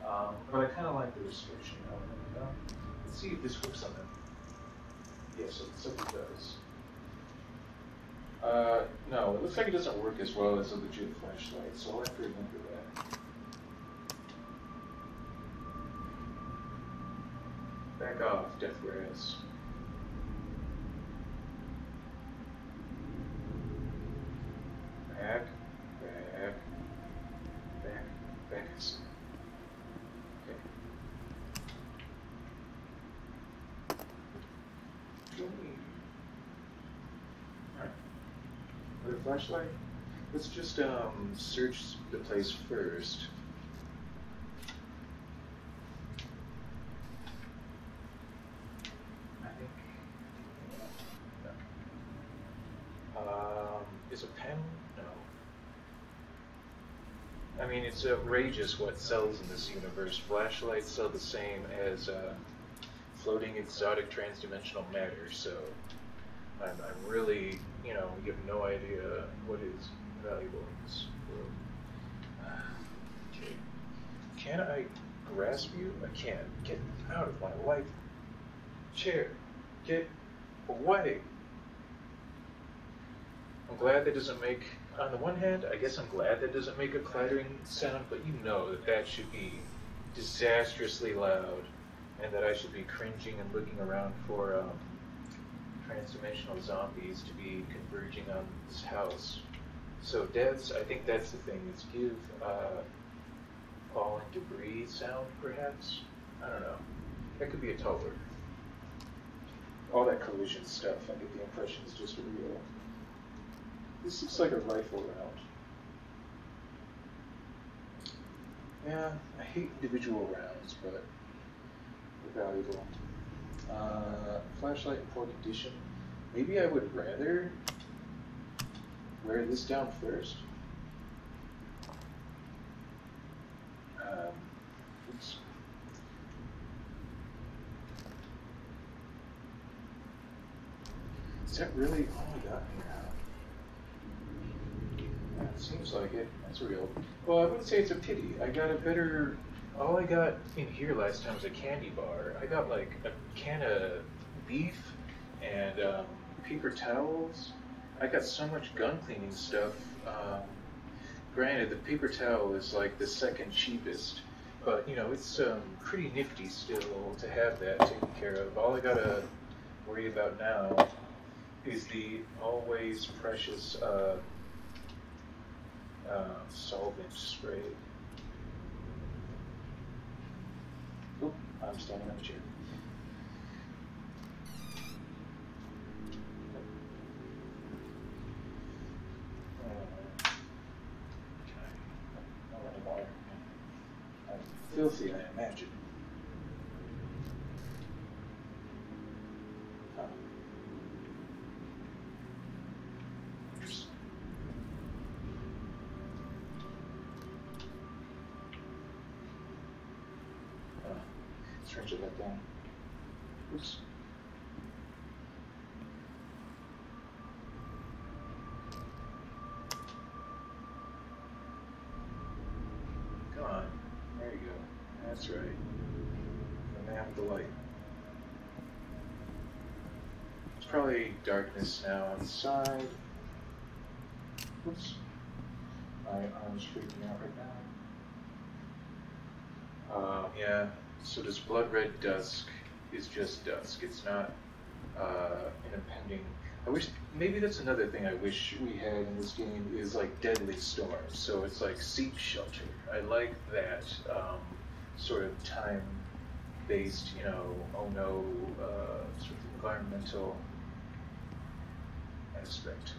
But I kind of like the restriction element. Let's see if this works on him. Yes, so it does. No, it looks like it doesn't work as well as a legit flashlight, so I'll have to remember that. Back off, Death Grass. Back. Okay. With a flashlight? Let's just search the place first. I think. No. Is a pen? No. I mean, it's outrageous what sells in this universe. Flashlights sell the same as floating exotic transdimensional matter, so I'm really, you have no idea what is valuable in this world. Okay. Can I grasp you? I can't. Get out of my life. Chair. Get away. I'm glad that doesn't make, on the one hand, I guess I'm glad that doesn't make a clattering sound, but you know that should be disastrously loud, and that I should be cringing and looking around for transdimensional zombies to be converging on this house. So deaths, I think that's the thing, is give falling debris sound, perhaps? I don't know. That could be a tall word. All that collision stuff, I get the impression is just real. This looks like a rifle round. Yeah, I hate individual rounds, but they're valuable. Flashlight in poor condition. Maybe I would rather wear this down first. Oops. Is that really all I got here? Yeah, it seems like it. That's real. Well, I wouldn't say it's a pity. I got a better. All I got in here last time was a candy bar. I got like a can of beef and paper towels. I got so much gun cleaning stuff. Granted, the paper towel is like the second cheapest, but you know it's pretty nifty still to have that taken care of. All I gotta worry about now is the always precious solvent spray. Oop, I'm standing on a chair. Filthy, I imagine. Huh. Interesting. Let's wrench it back down. Oops. Come on. There you go. That's right. The man with the light. It's probably darkness now outside. Oops. My arm's freaking out right now. Yeah. So this blood red dusk is just dusk. It's not an impending. I wish maybe that's another thing I wish we had in this game is like deadly storm. So it's like seek shelter. I like that sort of time-based, you know, oh no, sort of environmental aspect.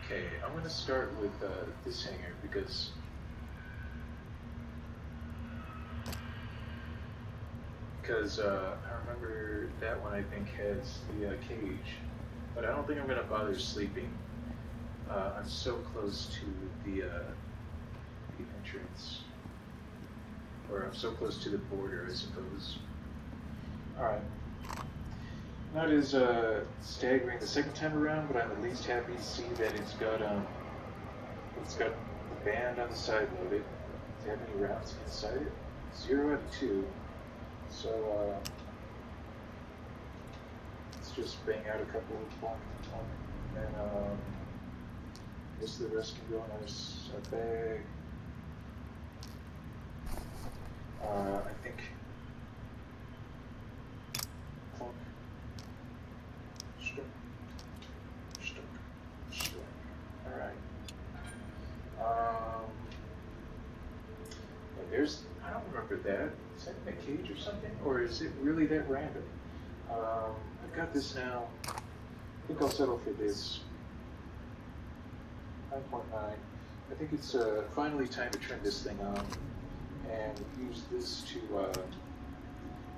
Okay, I'm going to start with this hanger because I remember that one I think has the cage, but I don't think I'm going to bother sleeping. I'm so close to the entrance, or I'm so close to the border, I suppose. Alright. Not as staggering the second time around, but I'm at least happy to see that it's got the band on the side loaded. Does it have any rounds inside it? 0 out of 2. So let's just bang out a couple of one, and I guess the rest can go in a bag. I think. Clunk. Stuck. Alright. There's, I don't remember that. Is that in a cage or something? Or is it really that random? I've got this now. I think I'll settle for this. 9.9. I think it's finally time to turn this thing on and use this to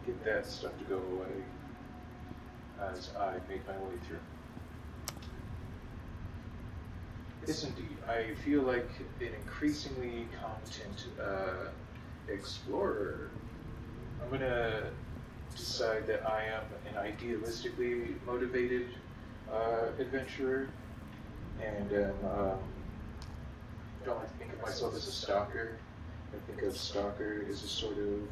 get that stuff to go away as I make my way through. Yes, indeed. I feel like an increasingly competent explorer. I'm going to decide that I am an idealistically motivated adventurer, and don't like to think of myself as a stalker. I think of stalker as a sort of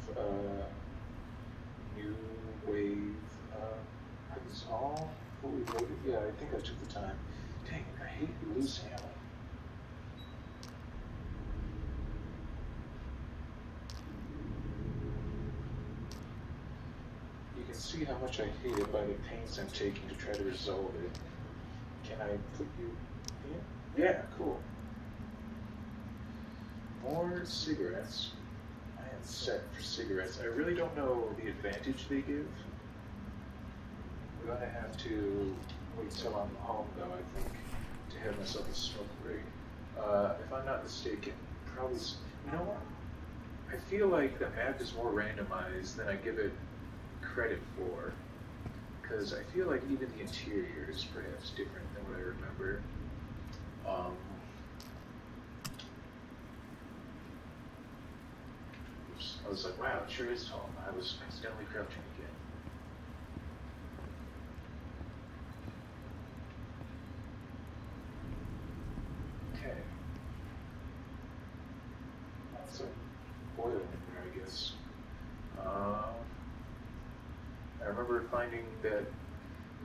new wave. Is all fully loaded? Yeah, I think I took the time. Dang it, I hate loose ammo. You can see how much I hate it by the pains I'm taking to try to resolve it. Can I put you in? Yeah, cool. More cigarettes. I am set for cigarettes. I really don't know the advantage they give. I'm gonna have to wait till I'm home, though, I think, to have myself a smoke break. If I'm not mistaken, probably. You know what? I feel like the map is more randomized than I give it credit for, because I feel like even the interior is perhaps different than what I remember. I was like, wow, it sure is tall. I was accidentally crouching again. Okay. Lots of oil in there, I guess. I remember finding that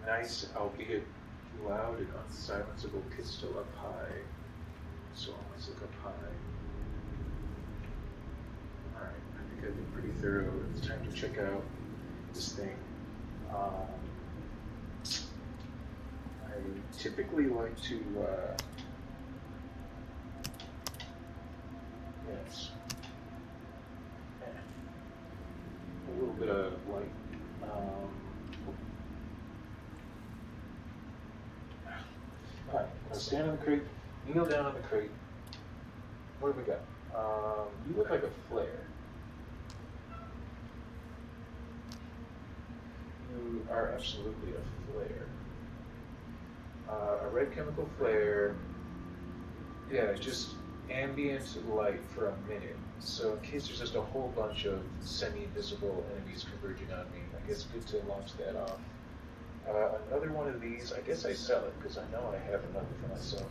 nice, albeit loud and unsilenceable pistol up high. So let's look up high. Alright, I think I've been pretty thorough. It's time to check out this thing. I typically like to, yes, a little bit of light. Alright, now stand on the crate, kneel down on the crate. What do we got? You look like a flare. You are absolutely a flare. A red chemical flare. Yeah, just ambient light for a minute. So in case there's just a whole bunch of semi-visible enemies converging on me, I guess good to launch that off. Another one of these, I guess I sell it because I know I have enough for myself.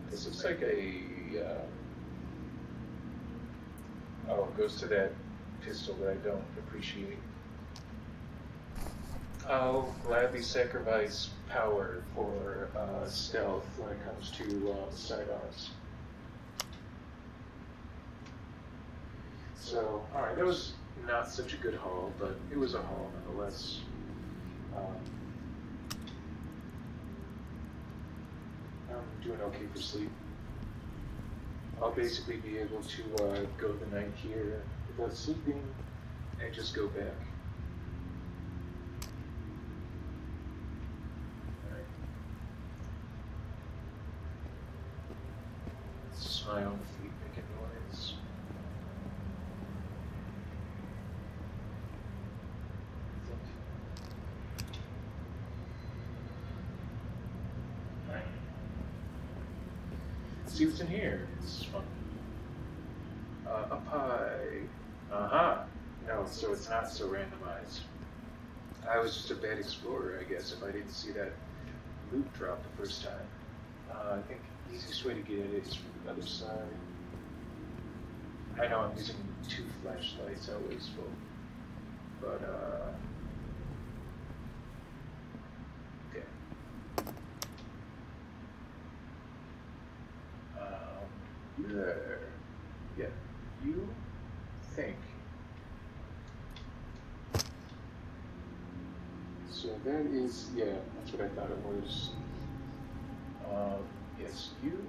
This looks like a, oh, it goes to that pistol that I don't appreciate. I'll gladly sacrifice power for stealth when it comes to sidearms. So, alright, that was not such a good haul, but it was a haul nonetheless. I'm doing okay for sleep. I'll basically be able to go the night here without sleeping and just go back. Alright. It's my own feet making noise. Alright. Let's see what's in here. This is fun. A pie. Aha. No, so it's not so randomized. I was just a bad explorer, I guess, if I didn't see that loot drop the first time. I think the easiest way to get it is from the other side. I know I'm using 2 flashlights, I always full. But, okay. There. Yeah. You think. So that is, yeah, that's what I thought it was. Yes, you,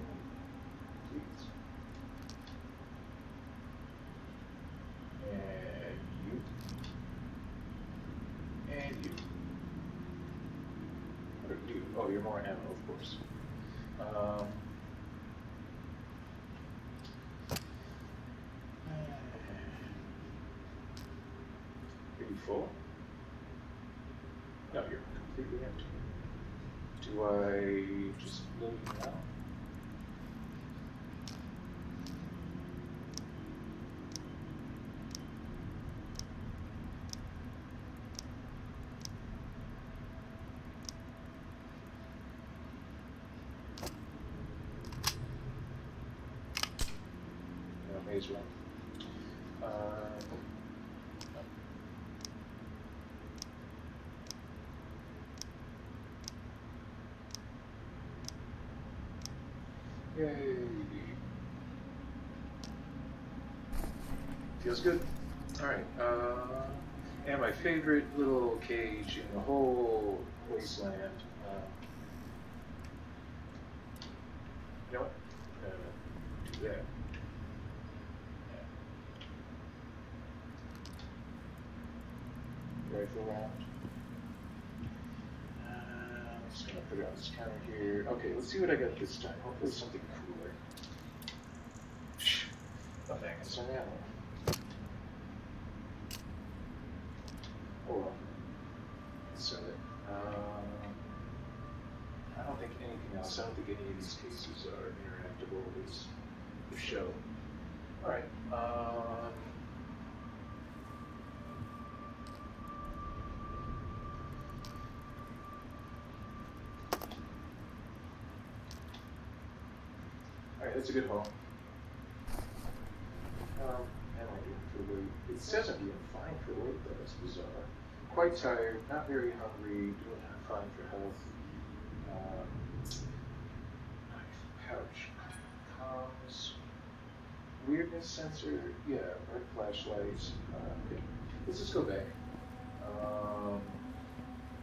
please. And you. And you. What are you? Oh, you're more ammo, of course. Are you full? No, you're completely empty. Do I just load you now? No, may as well. Yay. Feels good. Alright, and my favorite little cage in the whole wasteland. You know what? Do that. Yeah. Rifle round. I'm just gonna put it on this counter here. Okay, let's see what I got this time. Hopefully something cooler. Oh, dang, it's an ammo. Oh well. else. I don't think any of these cases are interactable, at least for show. Alright, Alright, that's a good haul. How am I doing for weight? It says I'm doing fine for weight, though. That's bizarre. Quite tired, not very hungry, doing fine for health. Pouch. Comms. Weirdness sensor. Yeah, red flashlights. Okay. Let's just go back.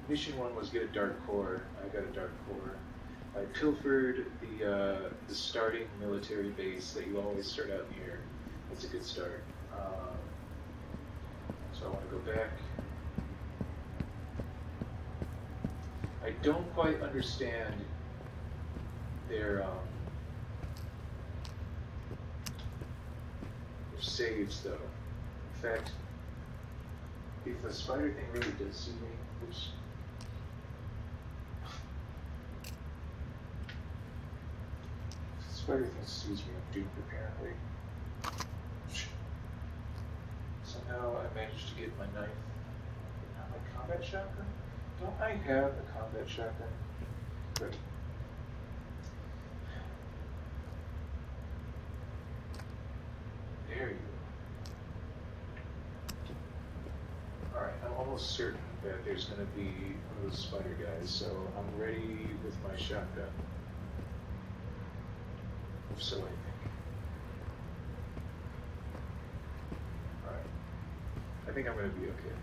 Mission 1 was get a dark core. I got a dark core. I pilfered the starting military base that you always start out near. That's a good start. So I want to go back. I don't quite understand their saves, though. In fact, if the spider thing really does see me, oops. If the spider thing sees me, I'm doomed, apparently. Somehow I managed to get my knife. Not my combat shotgun? Don't I have a combat shotgun? Great. There you go. Alright, I'm almost certain that there's going to be one of those spider guys, so I'm ready with my shotgun. So I think. Alright. I think I'm going to be okay.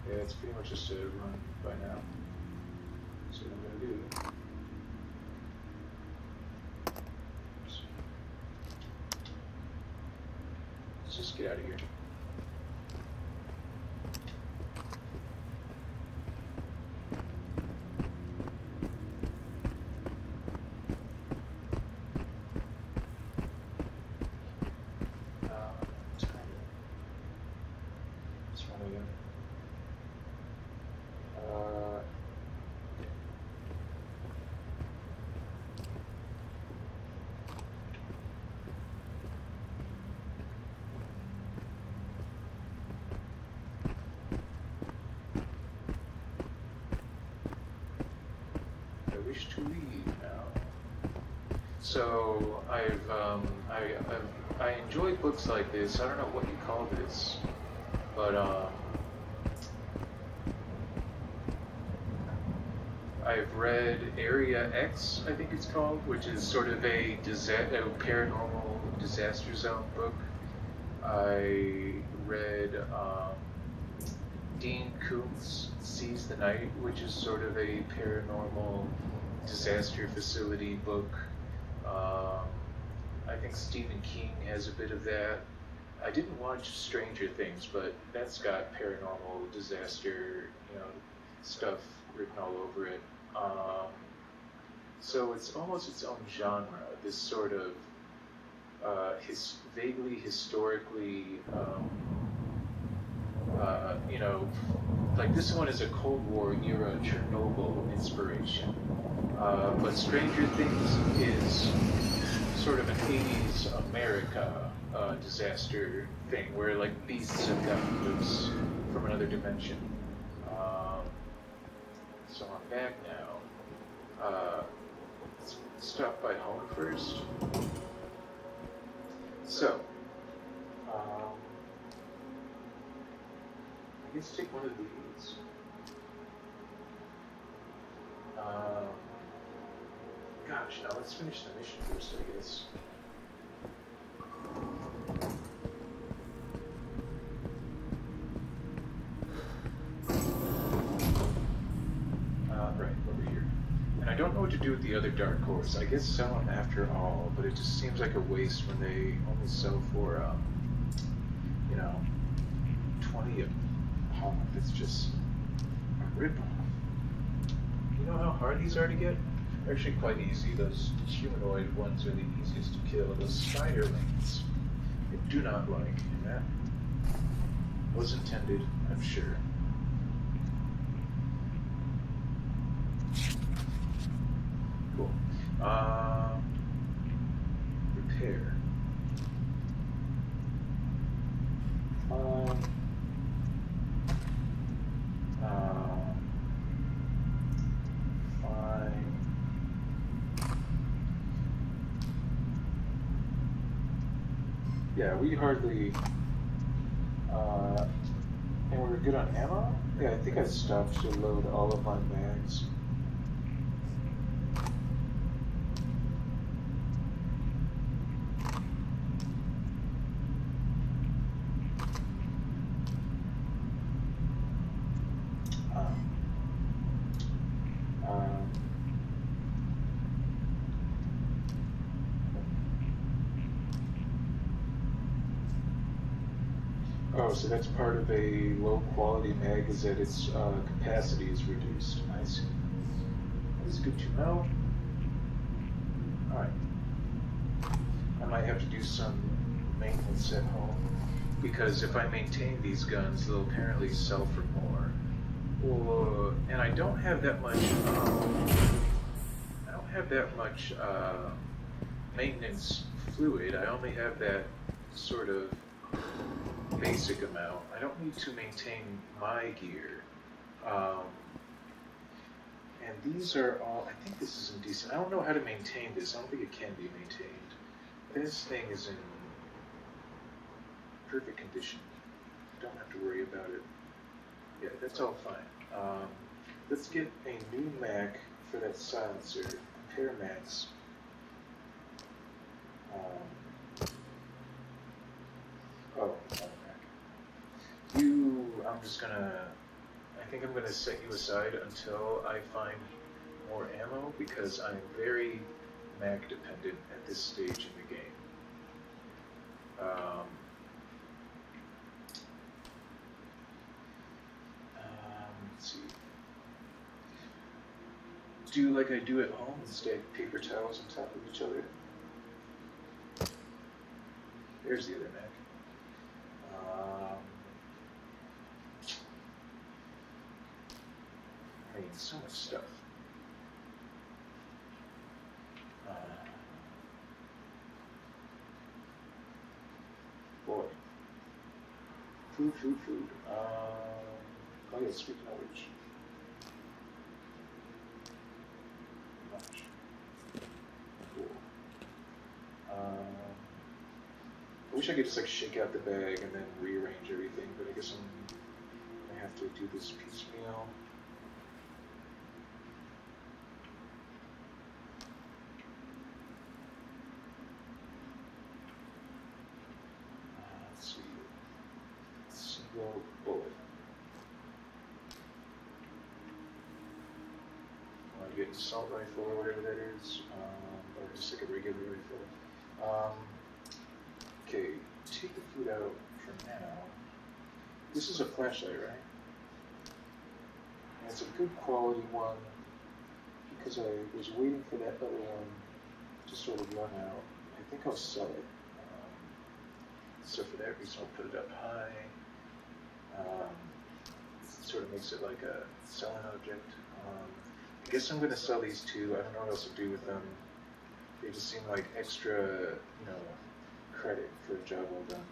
Yeah, it's pretty much just a run by now. That's what I'm going to do. Oops. Let's just get out of here. To leave now. So I enjoy books like this. I don't know what you call this, but I've read Area X, I think it's called, which is sort of a paranormal disaster zone book. I read Dean Koontz Seize the Night, which is sort of a paranormal disaster facility book. I think Stephen King has a bit of that. I didn't watch Stranger Things, but that's got paranormal disaster, stuff written all over it. So it's almost its own genre, this sort of vaguely historically, like this one is a Cold War era Chernobyl inspiration. But Stranger Things is sort of an 80s America disaster thing where like beasts have gotten loose from another dimension. So I'm back now. Let's stop by home first. So, I guess take one of these. Gosh, now let's finish the mission first, I guess. Right, over here. And I don't know what to do with the other dark cores. I guess sell them after all, but it just seems like a waste when they only sell for, 20 of them. It's just a rip-off. You know how hard these are to get? They're actually quite easy. Those humanoid ones are the easiest to kill. Those spiderlings, I do not like. And that was intended, I'm sure. Cool. Repair. Fine. Yeah, we hardly. And we're good on ammo? Yeah, I think I stopped to load all of my mags. Oh, so that's part of a low-quality mag, is that its capacity is reduced. I see. That's good to know. Alright. I might have to do some maintenance at home, because if I maintain these guns, they'll apparently sell for more. And I don't have that much, maintenance fluid. I only have that sort of basic amount. I don't need to maintain my gear. And these are all, I think this is indecent. I don't know how to maintain this. I don't think it can be maintained. This thing is in perfect condition. Don't have to worry about it. Yeah, that's all fine. Let's get a new mag for that silencer. Compare mags. I'm just gonna, I think I'm gonna set you aside until I find more ammo, because I'm very mag dependent at this stage in the game. Let's see. Do like I do at home and stack paper towels on top of each other. There's the other mag. I mean, so much stuff. Boy. Food. Oh yeah, speaking of which. Much. Cool. I wish I could just like shake out the bag and then rearrange everything, but I guess I'm gonna have to do this piecemeal. Let's see. Single bullet. I get an assault rifle or whatever that is, or just like a regular rifle. Okay, take the food out for now. This is a flashlight, right? And it's a good quality one, because I was waiting for that other one to sort of run out. I think I'll sell it. So for that reason, I'll put it up high. It sort of makes it like a selling object. I guess I'm going to sell these two. I don't know what else to do with them. They just seem like extra, credit for a job well done.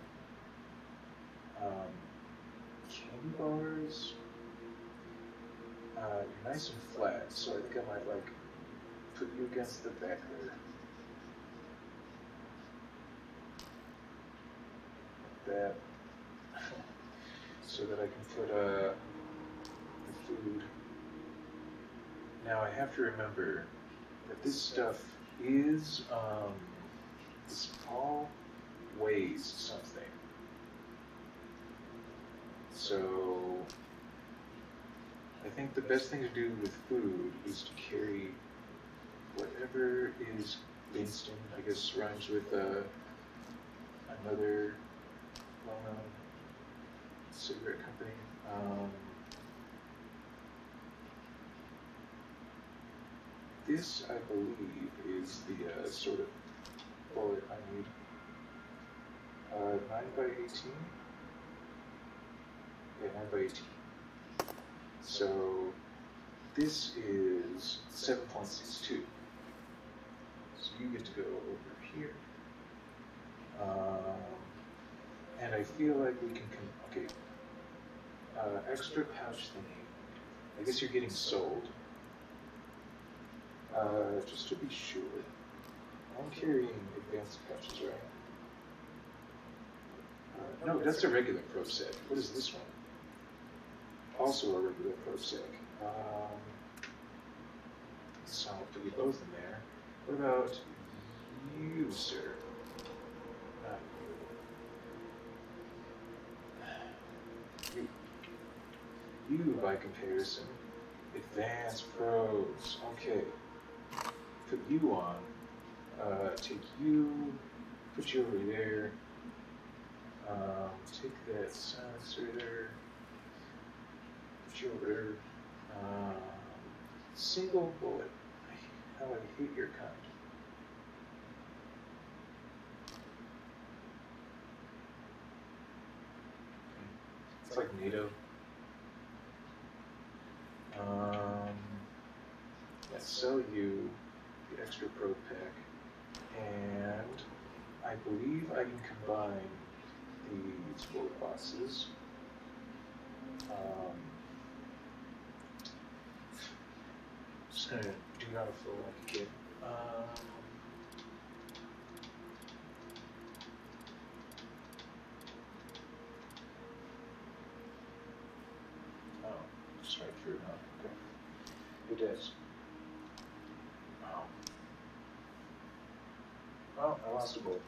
Candy bars. You're nice and flat, so I think I might like put you against the back there. Like that. So that I can put the food. Now I have to remember that this stuff is this all weighs something. So I think the best thing to do with food is to carry whatever is Winston, I guess rhymes with another well-known cigarette company. this, I believe, is the sort of bullet I need. 9 by 18? Yeah, 9 by 18. So this is 7.62. So you get to go over here. And I feel like we can, okay, extra pouch thingy. I guess you're getting sold. Just to be sure, I'm carrying advanced pouches, right? No, that's a regular Pro Sec. What is this one? Also a regular Pro Sec. So I'll put you both in there. What about you, sir? You, by comparison, advanced pros. Okay. Put you on. Take you, put you over there. Take that silencer there. Put you over there. Single bullet. How I hate your kind. It's like NATO. Let's sell you the extra pro pack, and I believe I can combine these bullet boxes. Just gonna do not a full like a kid. Oh, just right through, huh? Okay. It is. Oh. Well, I lost a bullet.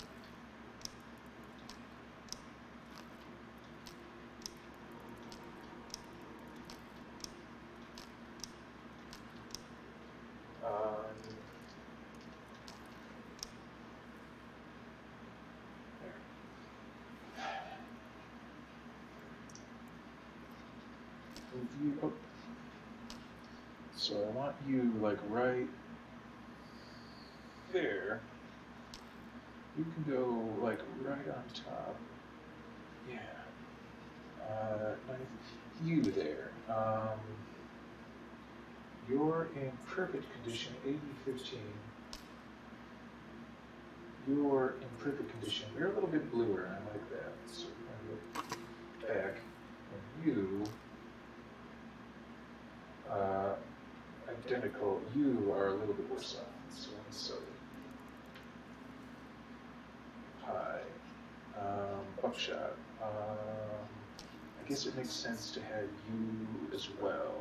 Oh. So I want you like right there. You can go like right on top. Yeah. You there. You're in perfect condition, 80-15. You're in perfect condition. You're a little bit bluer, and I like that. So I'm going to look back. And you, identical, you are a little bit worse off. So I'm sorry. Hi. Buckshot. I guess it makes sense to have you as well.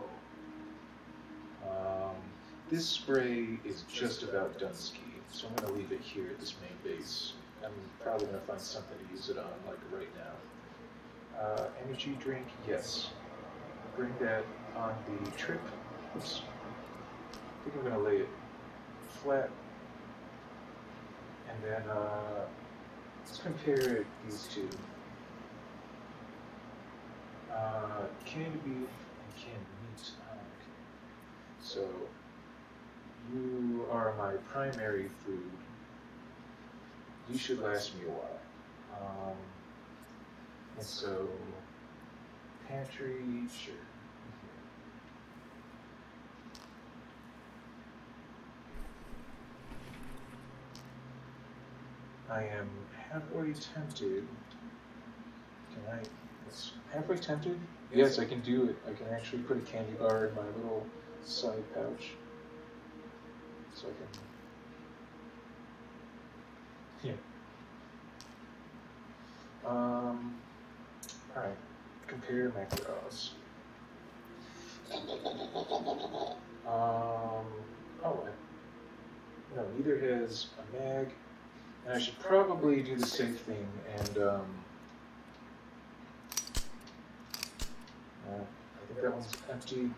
This spray is just about done skiing, so I'm going to leave it here at this main base. I'm probably going to find something to use it on, like right now. Energy drink, yes. Bring that on the trip. Oops. I think I'm going to lay it flat. And then, let's compare these two. Canned beef and canned meat. So, you are my primary food. You should last me a while. And so, pantry, sure. I am halfway tempted. Can I? It's halfway tempted? Yes, I can do it. I can actually put a candy bar in my little side pouch. So I can. Yeah. Alright. Compare macros. Oh, no, neither has a mag. And I should probably do the safe thing and, I think that one's empty.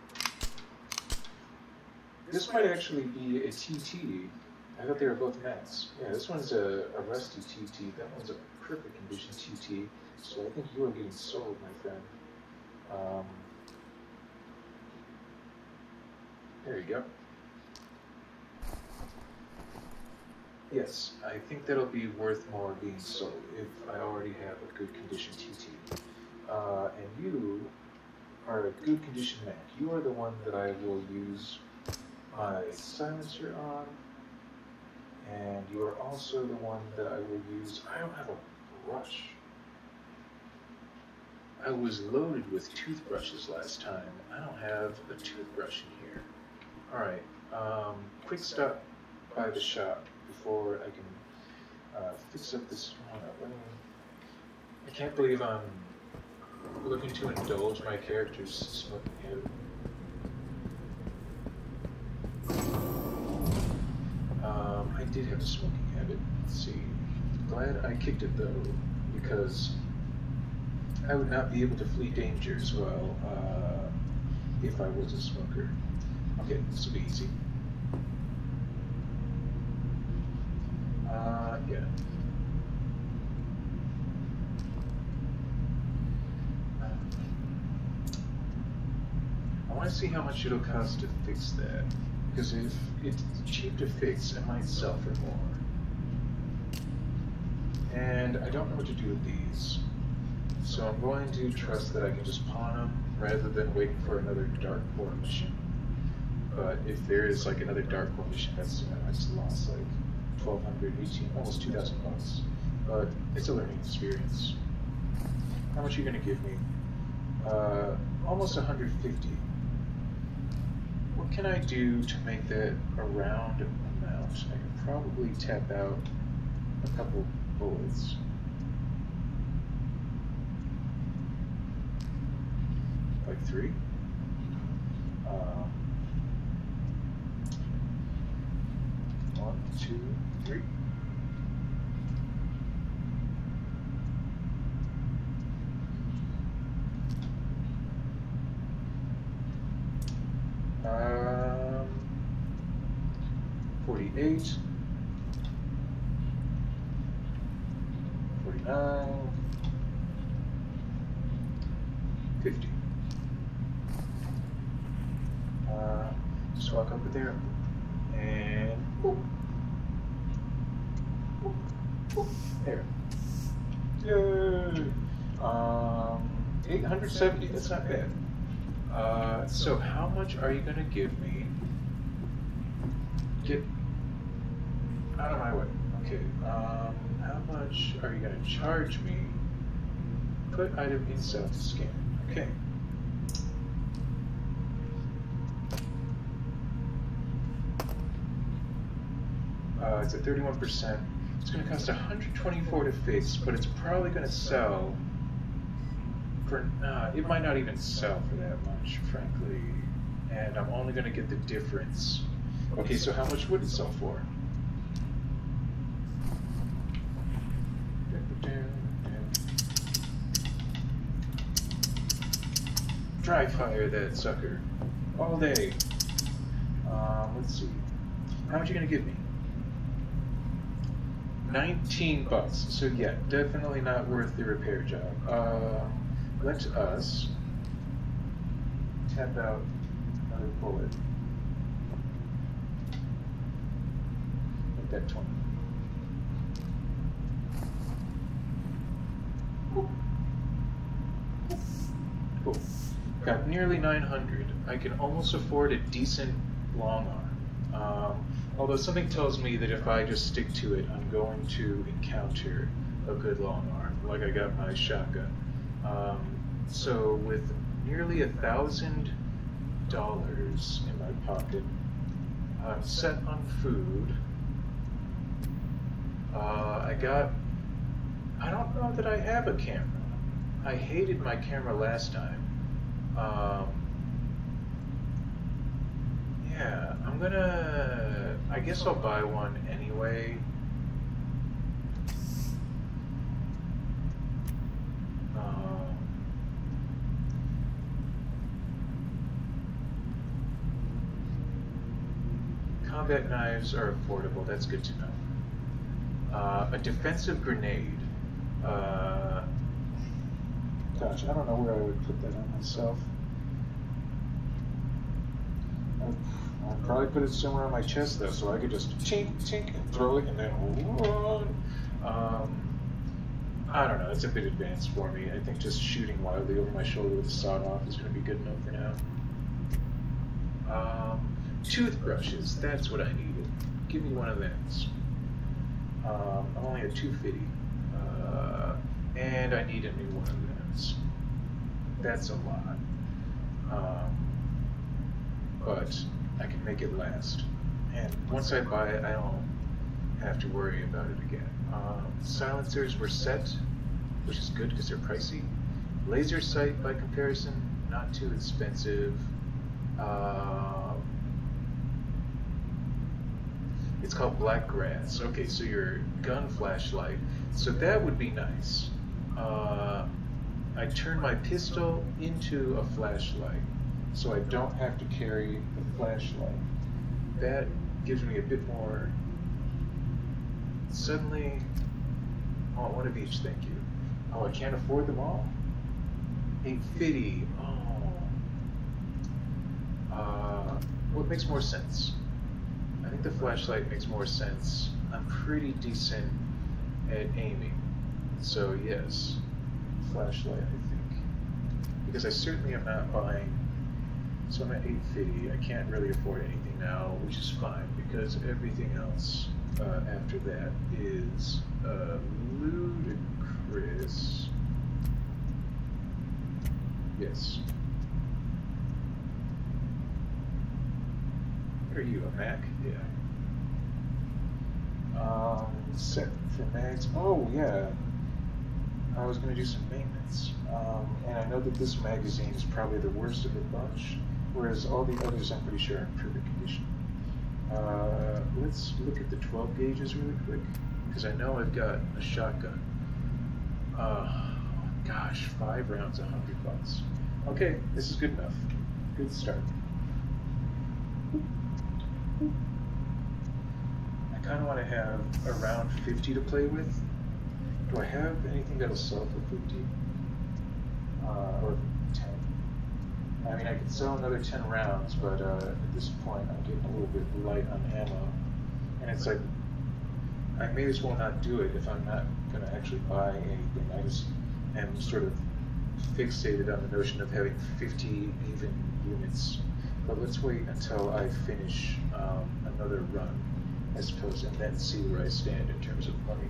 This might actually be a TT. I thought they were both mats. Yeah, this one's a rusty TT. That one's a perfect condition TT. So I think you are getting sold, my friend. There you go. Yes, I think that'll be worth more being sold if I already have a good condition TT. And you are a good condition Mac. You are the one that I will use my silencer on, and you are also the one that I will use. I don't have a brush. I was loaded with toothbrushes last time. I don't have a toothbrush in here. Alright, quick stop by the shop before I can fix up this one. I can't believe I'm looking to indulge my character's smoking habit. I did have a smoking habit. Let's see. Glad I kicked it though, because I would not be able to flee dangers well if I was a smoker. Okay, this will be easy. Yeah. I want to see how much it'll cost to fix that. Because if it's cheap to fix, it might sell for more. And I don't know what to do with these. So I'm going to trust that I can just pawn them rather than waiting for another Dark Core mission. But if there is like another Dark Core mission, that's, I just lost like 1,200, 18, almost 2,000 bucks. But it's a learning experience. How much are you going to give me? Almost 150. What can I do to make that a round amount? I can probably tap out a couple bullets. Like 3. 1, 2, 3. Um, 48, 49, 50. Just walk over there, and boop. Boop. Boop. There. Yay! 870. That's not bad. So how much are you gonna give me? Get out of my way. Okay. How much are you gonna charge me? Put item in self-scan. Okay. It's at 31%. It's gonna cost 124 to fix, but it's probably gonna sell. It might not even sell for that much, frankly, and I'm only going to get the difference. Okay, so how much would it sell for? Dry fire that sucker all day. Let's see. How much are you going to give me? 19 bucks. So yeah, definitely not worth the repair job. Let us tap out another bullet. Make that 20. Cool. Got nearly 900. I can almost afford a decent long arm. Although something tells me that if I just stick to it, I'm going to encounter a good long arm, like I got my shotgun. So with nearly $1,000 in my pocket, I'm set on food. I don't know that I have a camera. I hated my camera last time. Yeah, I guess I'll buy one anyway. Combat knives are affordable, that's good to know. A defensive grenade. Gosh, I don't know where I would put that on myself. I'd probably put it somewhere on my chest though, so I could just tink, tink, and throw it and then run. I don't know, it's a bit advanced for me. I think just shooting wildly over my shoulder with a sawed off is going to be good enough for now. Toothbrushes, that's what I needed. Give me one of those. I'm only at 250. And I need a new one of those. That's a lot. But I can make it last. And once I buy it, I don't have to worry about it again. Silencers were set, which is good because they're pricey. Laser sight, by comparison, not too expensive. It's called black grass. Okay, so your gun flashlight. So that would be nice. I turn my pistol into a flashlight, so I don't have to carry the flashlight. That gives me a bit more. Suddenly, oh, one of each, thank you. Oh, I can't afford them all? 850, oh. What makes more sense? I think the flashlight makes more sense. I'm pretty decent at aiming, so yes, flashlight, I think. Because I certainly am not buying, so I'm at 850, I can't really afford anything now, which is fine, because everything else after that is ludicrous. Yes. What are you, a Mac? Yeah. Set for mags. Oh, yeah. I was going to do some maintenance. And I know that this magazine is probably the worst of the bunch, whereas all the others I'm pretty sure are in perfect condition. Let's look at the 12 gauges really quick, because I know I've got a shotgun. Gosh, 5 rounds, $100. Okay, this is good enough. Good start. I kind of want to have around 50 to play with. Do I have anything that'll sell for 50? Or 10? I mean, I could sell another 10 rounds, but at this point I'm getting a little bit light on ammo. And it's like, I may as well not do it if I'm not going to actually buy anything. I just am sort of fixated on the notion of having 50 even units. But let's wait until I finish another run, I suppose, and then see where I stand in terms of money.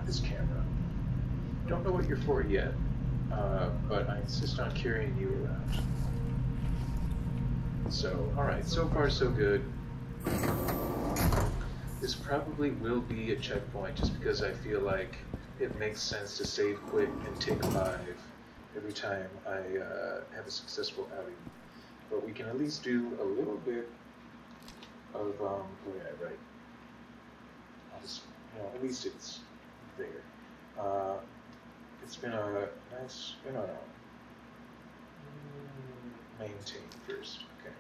This camera. Don't know what you're for yet, but I insist on carrying you around. So, alright, so far so good. This probably will be a checkpoint just because I feel like it makes sense to save quick and take 5 every time I have a successful outing. But we can at least do a little bit of, right. I'll just, at least it's there. It's been a nice, maintain first, okay.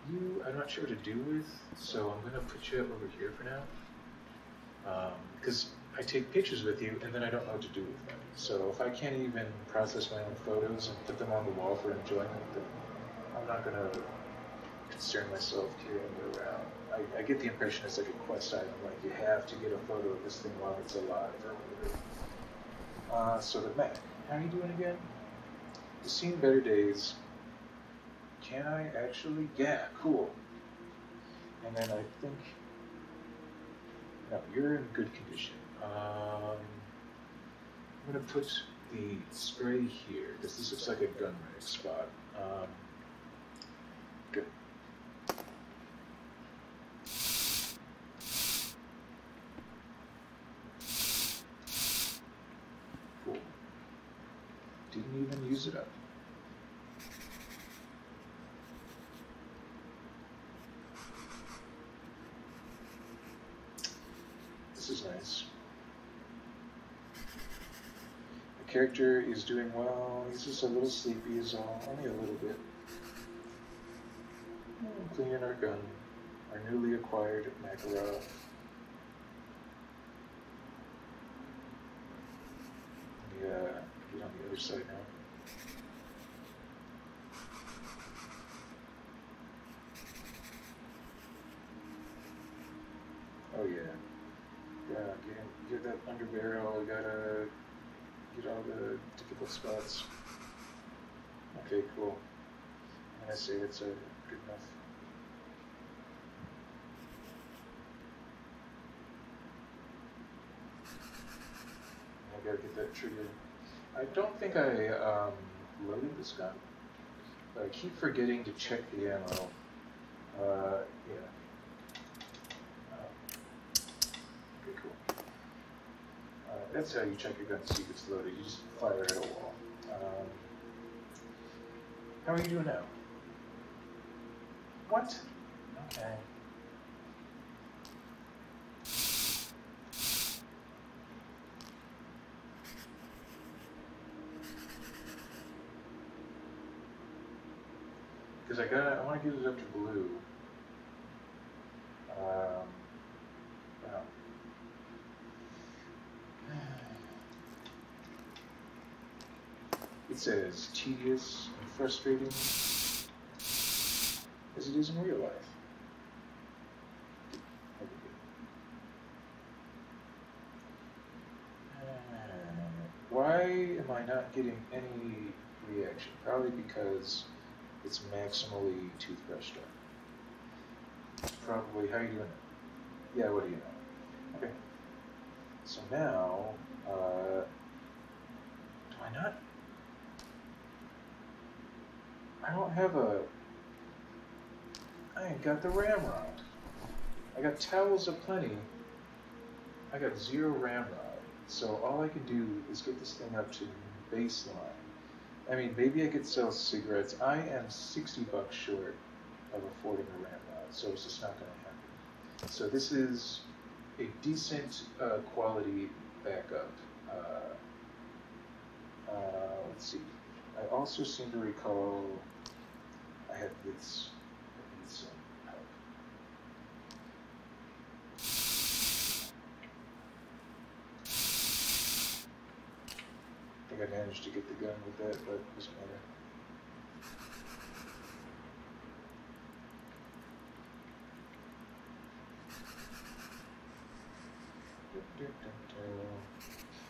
You, I'm not sure what to do with, so I'm going to put you over here for now. Because I take pictures with you, and then I don't know what to do with them. So if I can't even process my own photos and put them on the wall for enjoyment, then I'm not going to concern myself carrying it around. I get the impression it's like a quest item, like you have to get a photo of this thing while it's alive or whatever. So the Mac, how are you doing again? You've seen better days. Can I actually? Yeah, cool. And then I think, no, you're in good condition. I'm going to put the spray here, because this looks like a gun range spot. Good. Cool. Didn't even use it up. This is nice. The character is doing well. He's just a little sleepy is all. Only a little bit. Cleaning our gun. Our newly acquired Makarov. Yeah, get on the other side now. Oh yeah. Yeah, get that under barrel, you gotta get all the difficult spots. Okay, cool. I'm gonna say it's good enough. I gotta get that trigger. I don't think I loaded this gun, but I keep forgetting to check the ammo. Yeah. Okay, cool. That's how you check your gun to see if it's loaded. You just fire at a wall. How are you doing now? What? Okay. Because I want to get it up to blue. Wow. It says tedious and frustrating as it is in real life. Why am I not getting any reaction? Probably because it's maximally toothbrushed up. Probably. How are you doing? Yeah, what do you know? Okay. So now, do I not? I don't have I ain't got the ramrod. I got towels aplenty. I got 0 ramrod. So all I can do is get this thing up to baseline. I mean, maybe I could sell cigarettes. I am $60 short of affording a ramrod, so it's just not going to happen. So this is a decent quality backup. Let's see. I also seem to recall I had this. I need some help. I think I managed to get the gun with that, but it doesn't matter.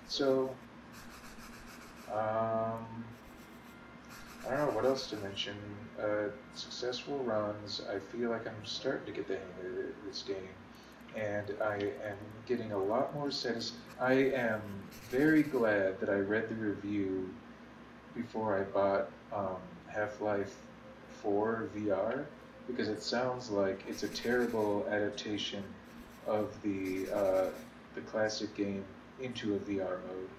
So, I don't know what else to mention. Successful runs. I feel like I'm starting to get the hang of this game, and I am getting a lot more I am very glad that I read the review before I bought Half-Life 4 VR, because it sounds like it's a terrible adaptation of the classic game into a VR mode.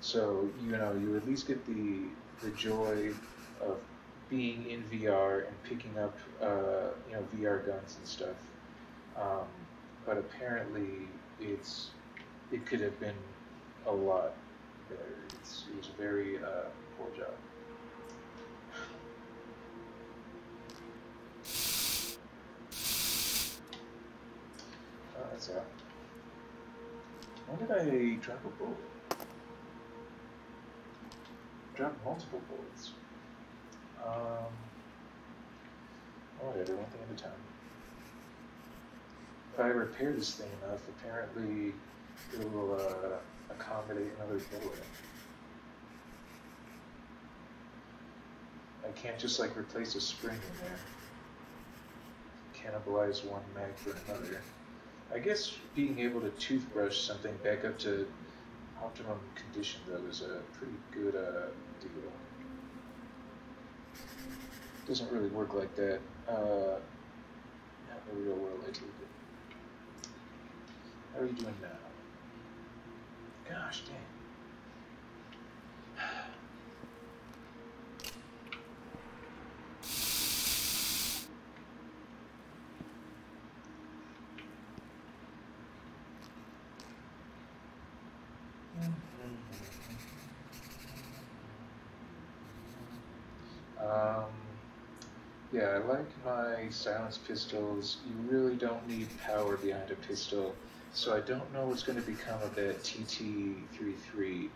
So you at least get the joy of being in VR and picking up VR guns and stuff. But apparently it could have been a lot better. It was a very poor job. Oh, that's out. When did I drop a bullet? Drop multiple bullets. Whatever, one thing at a time. If I repair this thing enough, apparently it will accommodate another bullet. I can't just like replace a spring in there. Cannibalize one mag for another. I guess being able to toothbrush something back up to optimum condition, though, is a pretty good deal. Doesn't really work like that. Not in the real world, I do. How are you doing now? Gosh dang. Yeah, I like my silenced pistols. You really don't need power behind a pistol, so I don't know what's going to become of that TT-33.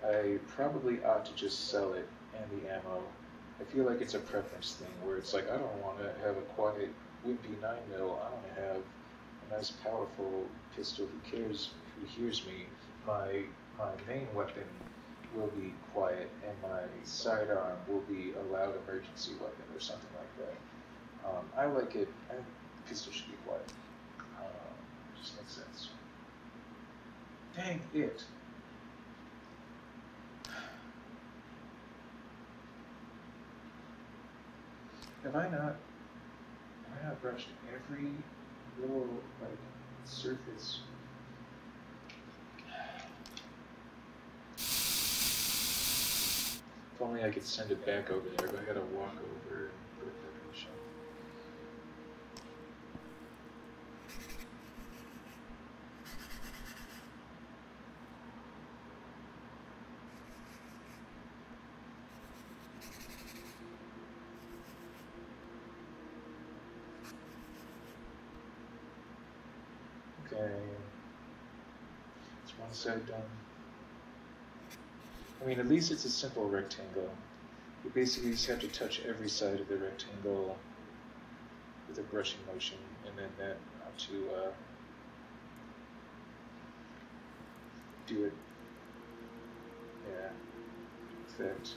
I probably ought to just sell it and the ammo. I feel like it's a preference thing where it's like I don't want to have a quiet, wimpy 9mm. I want to have a nice, powerful pistol. Who cares who hears me? My main weapon will be quiet, and my sidearm will be a loud emergency weapon or something like that. I like it. I think pistol should be quiet. Just makes sense. Dang it! Have I not brushed every little like surface? If only I could send it back over there, but I gotta walk over and put it back in the shelf. Okay. It's one side done. I mean, at least it's a simple rectangle. You basically just have to touch every side of the rectangle with a brushing motion, and then that to do it. Yeah. In fact,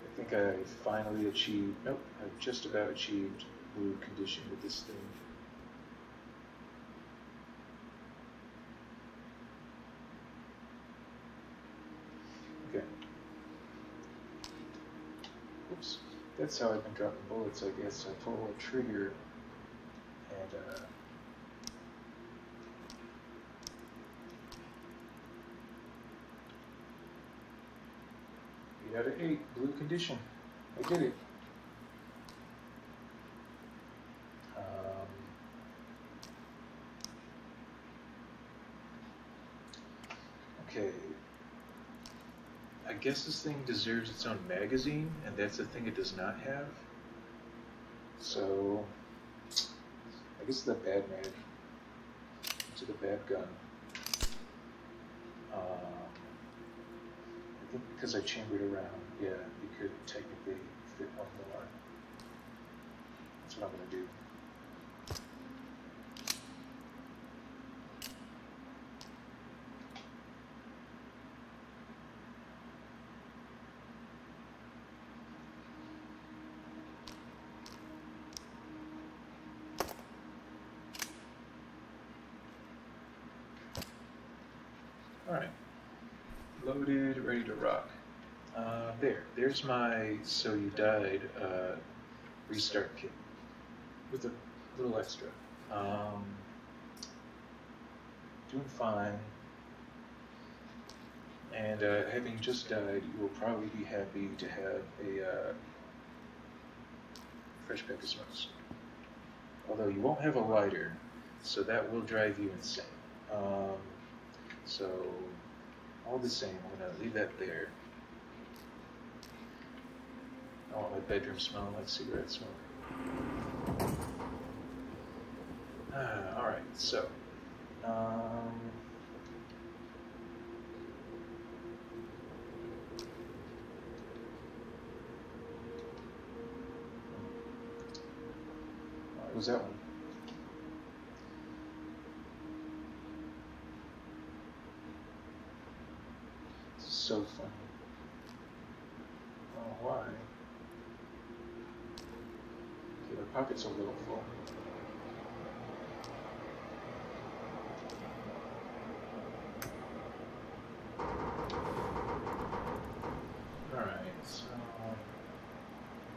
I think I finally achieved. Nope, I've just about achieved blue condition with this thing. Okay. Oops. That's how I've been dropping bullets, I guess. I pull a trigger and out of 8, blue condition. I did it. Okay. I guess this thing deserves its own magazine, and that's the thing it does not have. So, I guess the bad mag. To the bad gun. I think because I chambered around, yeah, you could technically fit one more. That's what I'm going to do. Alright. Loaded, ready to rock. There's my So You Died restart kit with a little extra. Doing fine. And having just died, you will probably be happy to have a fresh pack of smokes. Although you won't have a lighter, so that will drive you insane. So, all the same, I'm going to leave that there. I want my bedroom smelling like cigarette smoke. Alright, so. What was that one? So funny. Oh, why? Okay, the pocket's a little full. Alright, so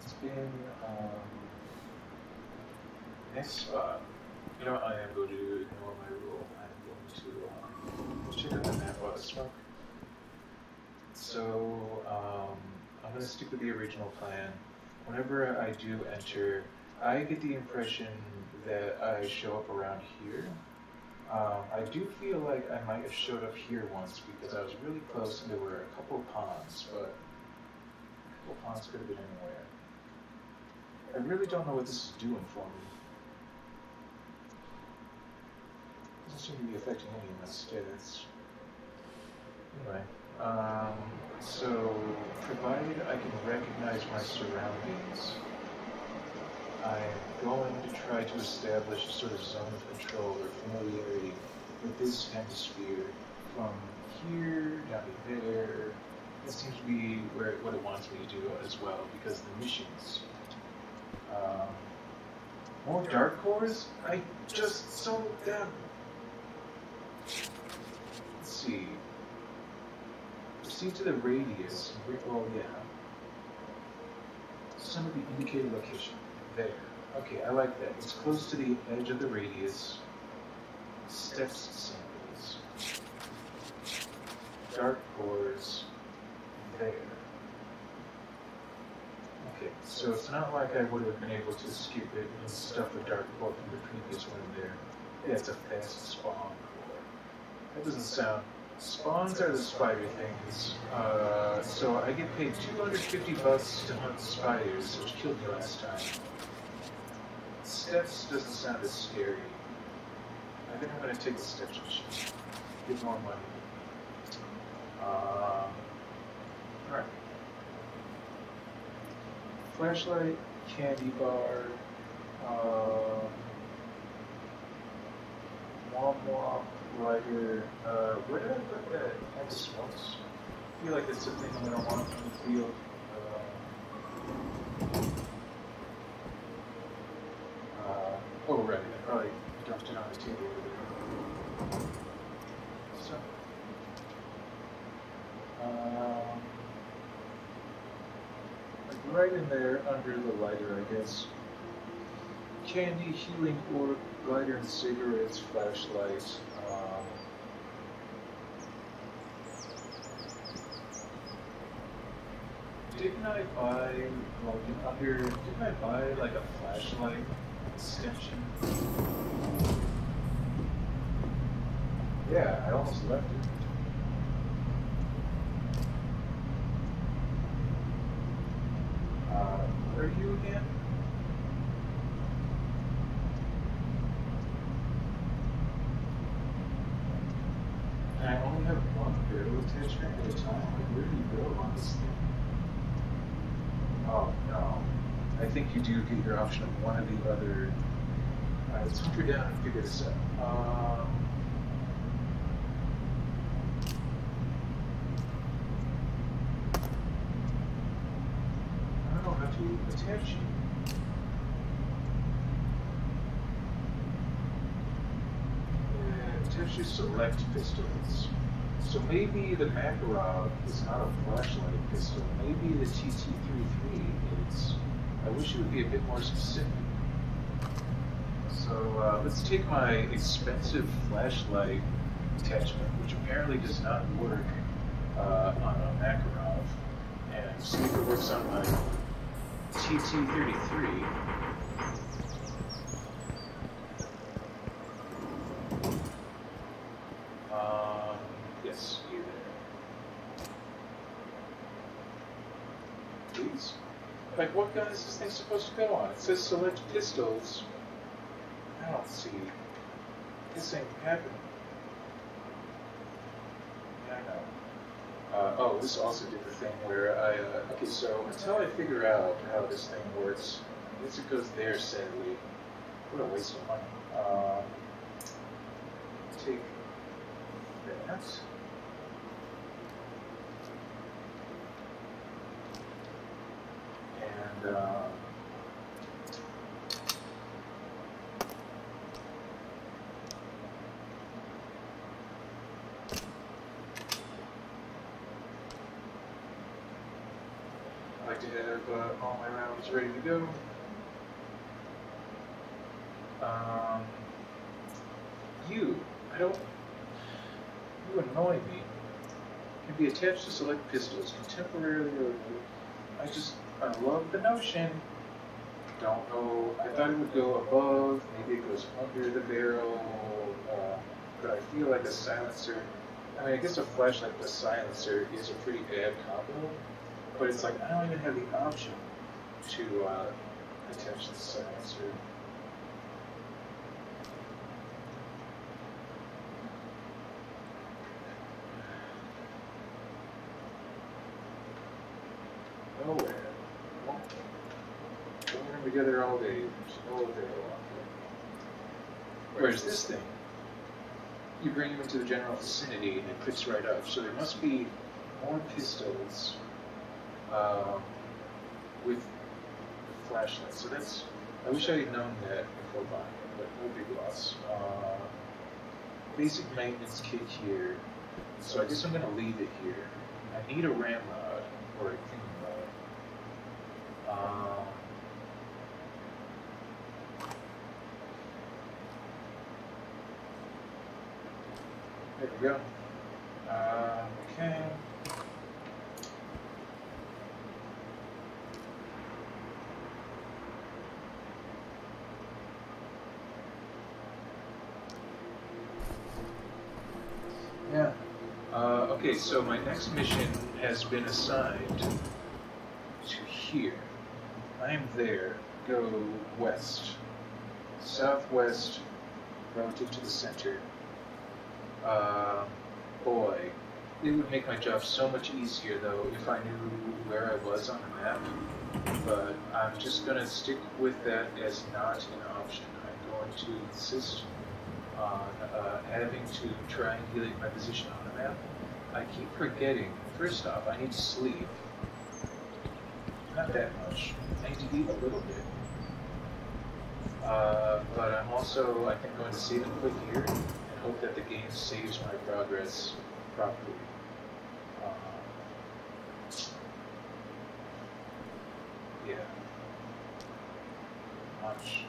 it's been next spot. You know what I am going to do? Ignore my rule. I'm going to check out the map while I smoke. So, I'm going to stick with the original plan. Whenever I do enter, I get the impression that I show up around here. I do feel like I might have showed up here once because I was really close and there were a couple of ponds, but a couple of ponds could have been anywhere. I really don't know what this is doing for me. Doesn't seem to be affecting any of my stats. Anyway. So, provided I can recognize my surroundings, I'm going to try to establish a sort of zone of control or familiarity with this hemisphere from here down to there. That seems to be what it wants me to do as well, because the missions. More dark cores? I just sold them. Let's see. Proceed to the radius. Oh, yeah. Some of the indicated location. There. Okay, I like that. It's close to the edge of the radius. Steps samples. Dark cores. There. Okay, so it's not like I would have been able to skip it and stuff a dark core from the previous one there. Yeah, it's a fast spawn core. That doesn't sound... Spawns are the spider things. So I get paid $250 to hunt spiders, which killed me last time. Steps doesn't sound as scary. I think I'm going to take the steps machine. Get more money. Alright. Flashlight, candy bar, womp, lighter. Where did I put that? I just smokes. I feel like it's something I'm going to want in the field. Oh, right. I probably dumped it on the table over there. So. Like right in there, under the lighter, I guess. Candy, healing orb, lighter and cigarettes, flashlight. Didn't I buy, didn't I buy like a flashlight extension? Yeah, I almost left it. Where are you again? And I only have one barrel attachment at a time. Like, where do you go on this thing? Oh, no. I think you do get your option of one of the other. Alright, let's hunker down and figure this out. I don't know how to attach you. Attach your select pistols. So maybe the Makarov is not a flashlight pistol. Maybe the TT-33 is. I wish it would be a bit more specific. So let's take my expensive flashlight attachment, which apparently does not work on a Makarov, and see if it works on my TT-33. Yes, you there. Please. Like, what gun is this thing supposed to go on? It says select pistols. I don't see. This ain't happening. Yeah, I know. Oh, this also did the thing where I, okay, so until I figure out how this thing works, I guess it goes there, sadly. What a waste of money. Take that. And, I like to have all my rounds ready to go. You annoy me. Can be attached to select pistols, contemporarily or I love the notion. Don't know, I thought it would go above, maybe it goes under the barrel, but I feel like a silencer, I mean, I guess a flashlight with a silencer is a pretty bad combo, but it's like, I don't even have the option to attach the silencer. nowhere. We're going together all day. There's no avail on it. Whereas this thing, you bring him into the general vicinity and it picks right up. So there must be more pistols with flashlights. So that's, I wish I had known that before buying it, but no big loss. Basic maintenance kit here. So I guess I'm going to leave it here. I need a ramrod or a cleaning rod. There we go. Okay. Yeah. Okay, so my next mission has been assigned to here. I am there. Go west. Southwest relative to the center. Boy, it would make my job so much easier though if I knew where I was on the map, but I'm just going to stick with that as not an option. I'm going to insist on having to triangulate my position on the map. I keep forgetting, first off, I need to sleep. Not that much. I need to eat a little bit. But I'm also, I think, going to save and quit here. Hope that the game saves my progress properly. Yeah. Much.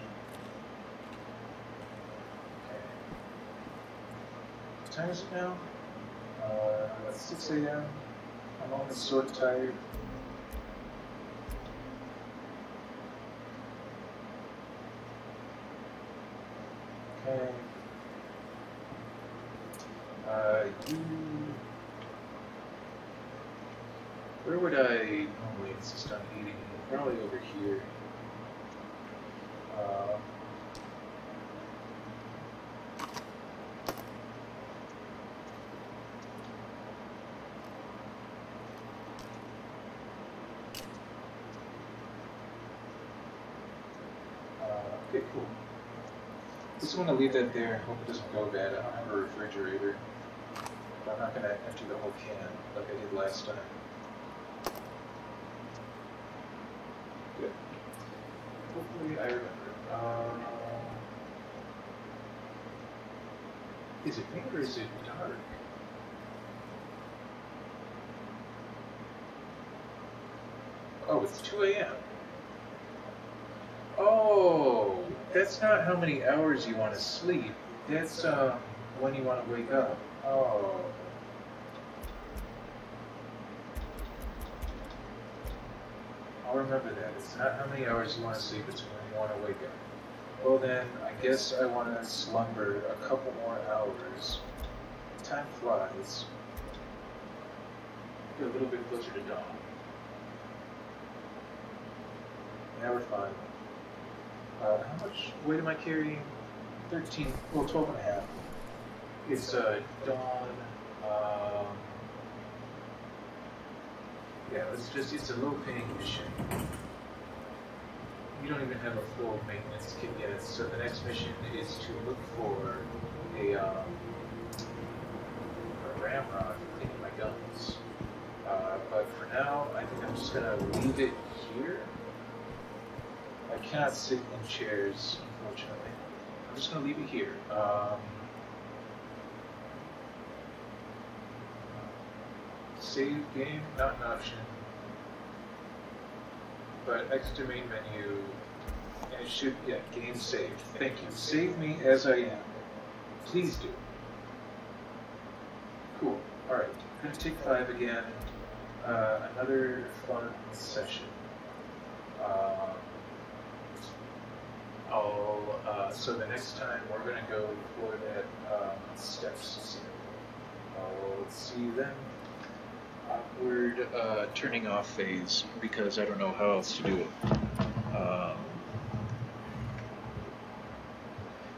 Okay. What time is it now? It's 6 a.m. I'm only sort of tired. Okay. Where would I normally insist on eating? Probably over here. Okay, cool. Just want to leave that there. Hope it doesn't go bad. I don't have a refrigerator. I'm not going to empty the whole can like I did last time. Good. Hopefully I remember. Is it me or is it dark? Oh, it's 2 a.m. Oh, that's not how many hours you want to sleep. That's when you want to wake up. Oh. I'll remember that. It's not how many hours you want to sleep, it's when you want to wake up. Well then, I guess I want to slumber a couple more hours. Time flies. Get a little bit closer to dawn. Now we're fine. How much weight am I carrying? 13, well 12 and a half. It's dawn. Yeah, it's a low-paying mission. You don't even have a full maintenance kit yet, so the next mission is to look for a ramrod for cleaning my guns. But for now, I think I'm just gonna leave it here. I cannot sit in chairs, unfortunately. I'm just gonna leave it here. Save game, not an option. But extra main menu, and it should, yeah, game saved. Thank you. Save me as I am. Please do. Cool. Alright, gonna take 5 again. Another fun session. So the next time we're gonna go for that steps. I'll see you then. Awkward turning off phase because I don't know how else to do it.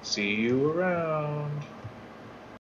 See you around.